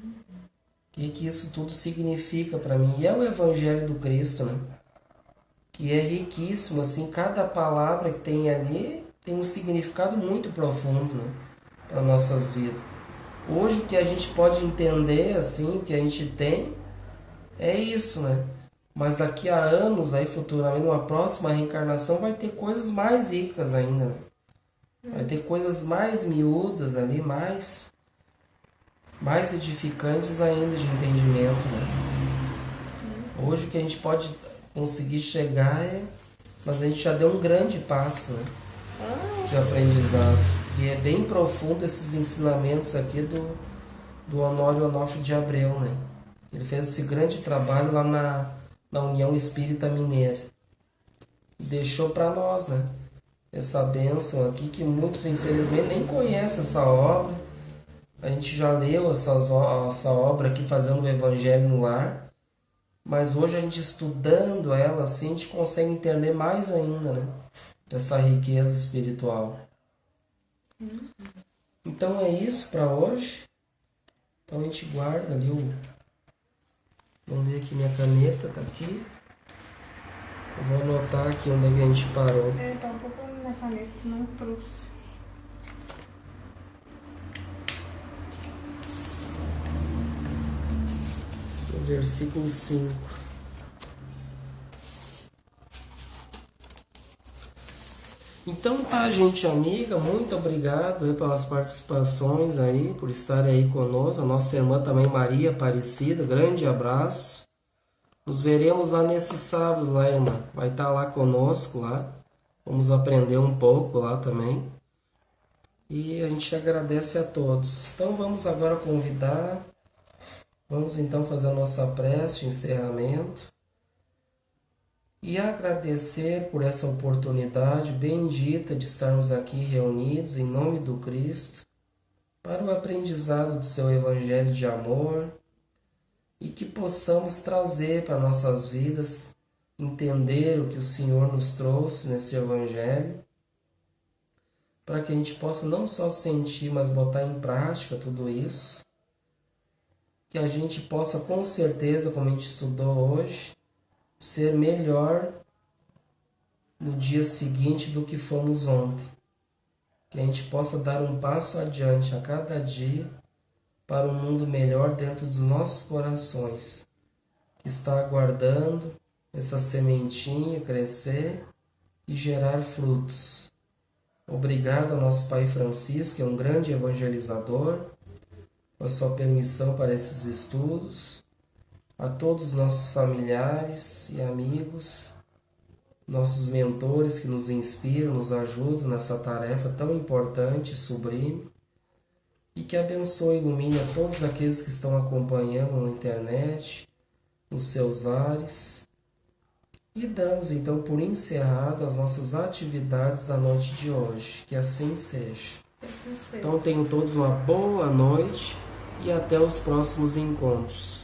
que isso tudo significa para mim? E é o Evangelho do Cristo, né? Que é riquíssimo, assim, cada palavra que tem ali tem um significado muito profundo, né? Para nossas vidas. Hoje o que a gente pode entender, assim, o que a gente tem, é isso, né? Mas daqui a anos, aí futuramente, numa próxima reencarnação, vai ter coisas mais ricas ainda, né? Vai ter coisas mais miúdas ali, mais edificantes ainda de entendimento, né? Hoje o que a gente pode conseguir chegar mas a gente já deu um grande passo, né? De aprendizado. E é bem profundo esses ensinamentos aqui do Honório Onofre de Abreu, né? Ele fez esse grande trabalho lá na União Espírita Mineira. E deixou para nós, né? Essa bênção aqui que muitos infelizmente nem conhecem essa obra. A gente já leu essa obra aqui, Fazendo o Evangelho no Lar. Mas hoje a gente estudando ela assim, a gente consegue entender mais ainda, né? Essa riqueza espiritual. Então é isso para hoje. Então a gente guarda ali Vamos ver aqui, minha caneta tá aqui. Eu vou anotar aqui onde é que a gente parou. Tá um pouco na minha caneta que não trouxe. Versículo 5. Então tá, gente amiga, muito obrigado aí pelas participações aí, por estarem aí conosco. A nossa irmã também, Maria Aparecida, grande abraço. Nos veremos lá nesse sábado, lá, irmã. Vai estar lá conosco, lá. Vamos aprender um pouco lá também. E a gente agradece a todos. Então vamos agora convidar... Vamos então fazer a nossa prece de encerramento e agradecer por essa oportunidade bendita de estarmos aqui reunidos em nome do Cristo para o aprendizado do seu Evangelho de amor e que possamos trazer para nossas vidas, entender o que o Senhor nos trouxe nesse Evangelho, para que a gente possa não só sentir, mas botar em prática tudo isso. Que a gente possa, com certeza, como a gente estudou hoje, ser melhor no dia seguinte do que fomos ontem. Que a gente possa dar um passo adiante a cada dia para um mundo melhor dentro dos nossos corações, que está aguardando essa sementinha crescer e gerar frutos. Obrigado ao nosso Pai Francisco, que é um grande evangelizador, com a sua permissão para esses estudos, a todos os nossos familiares e amigos, nossos mentores que nos inspiram, nos ajudam nessa tarefa tão importante e sublime, e que abençoe e ilumine a todos aqueles que estão acompanhando na internet, nos seus lares. E damos então por encerrado as nossas atividades da noite de hoje. Que assim seja. Então tenham todos uma boa noite e até os próximos encontros.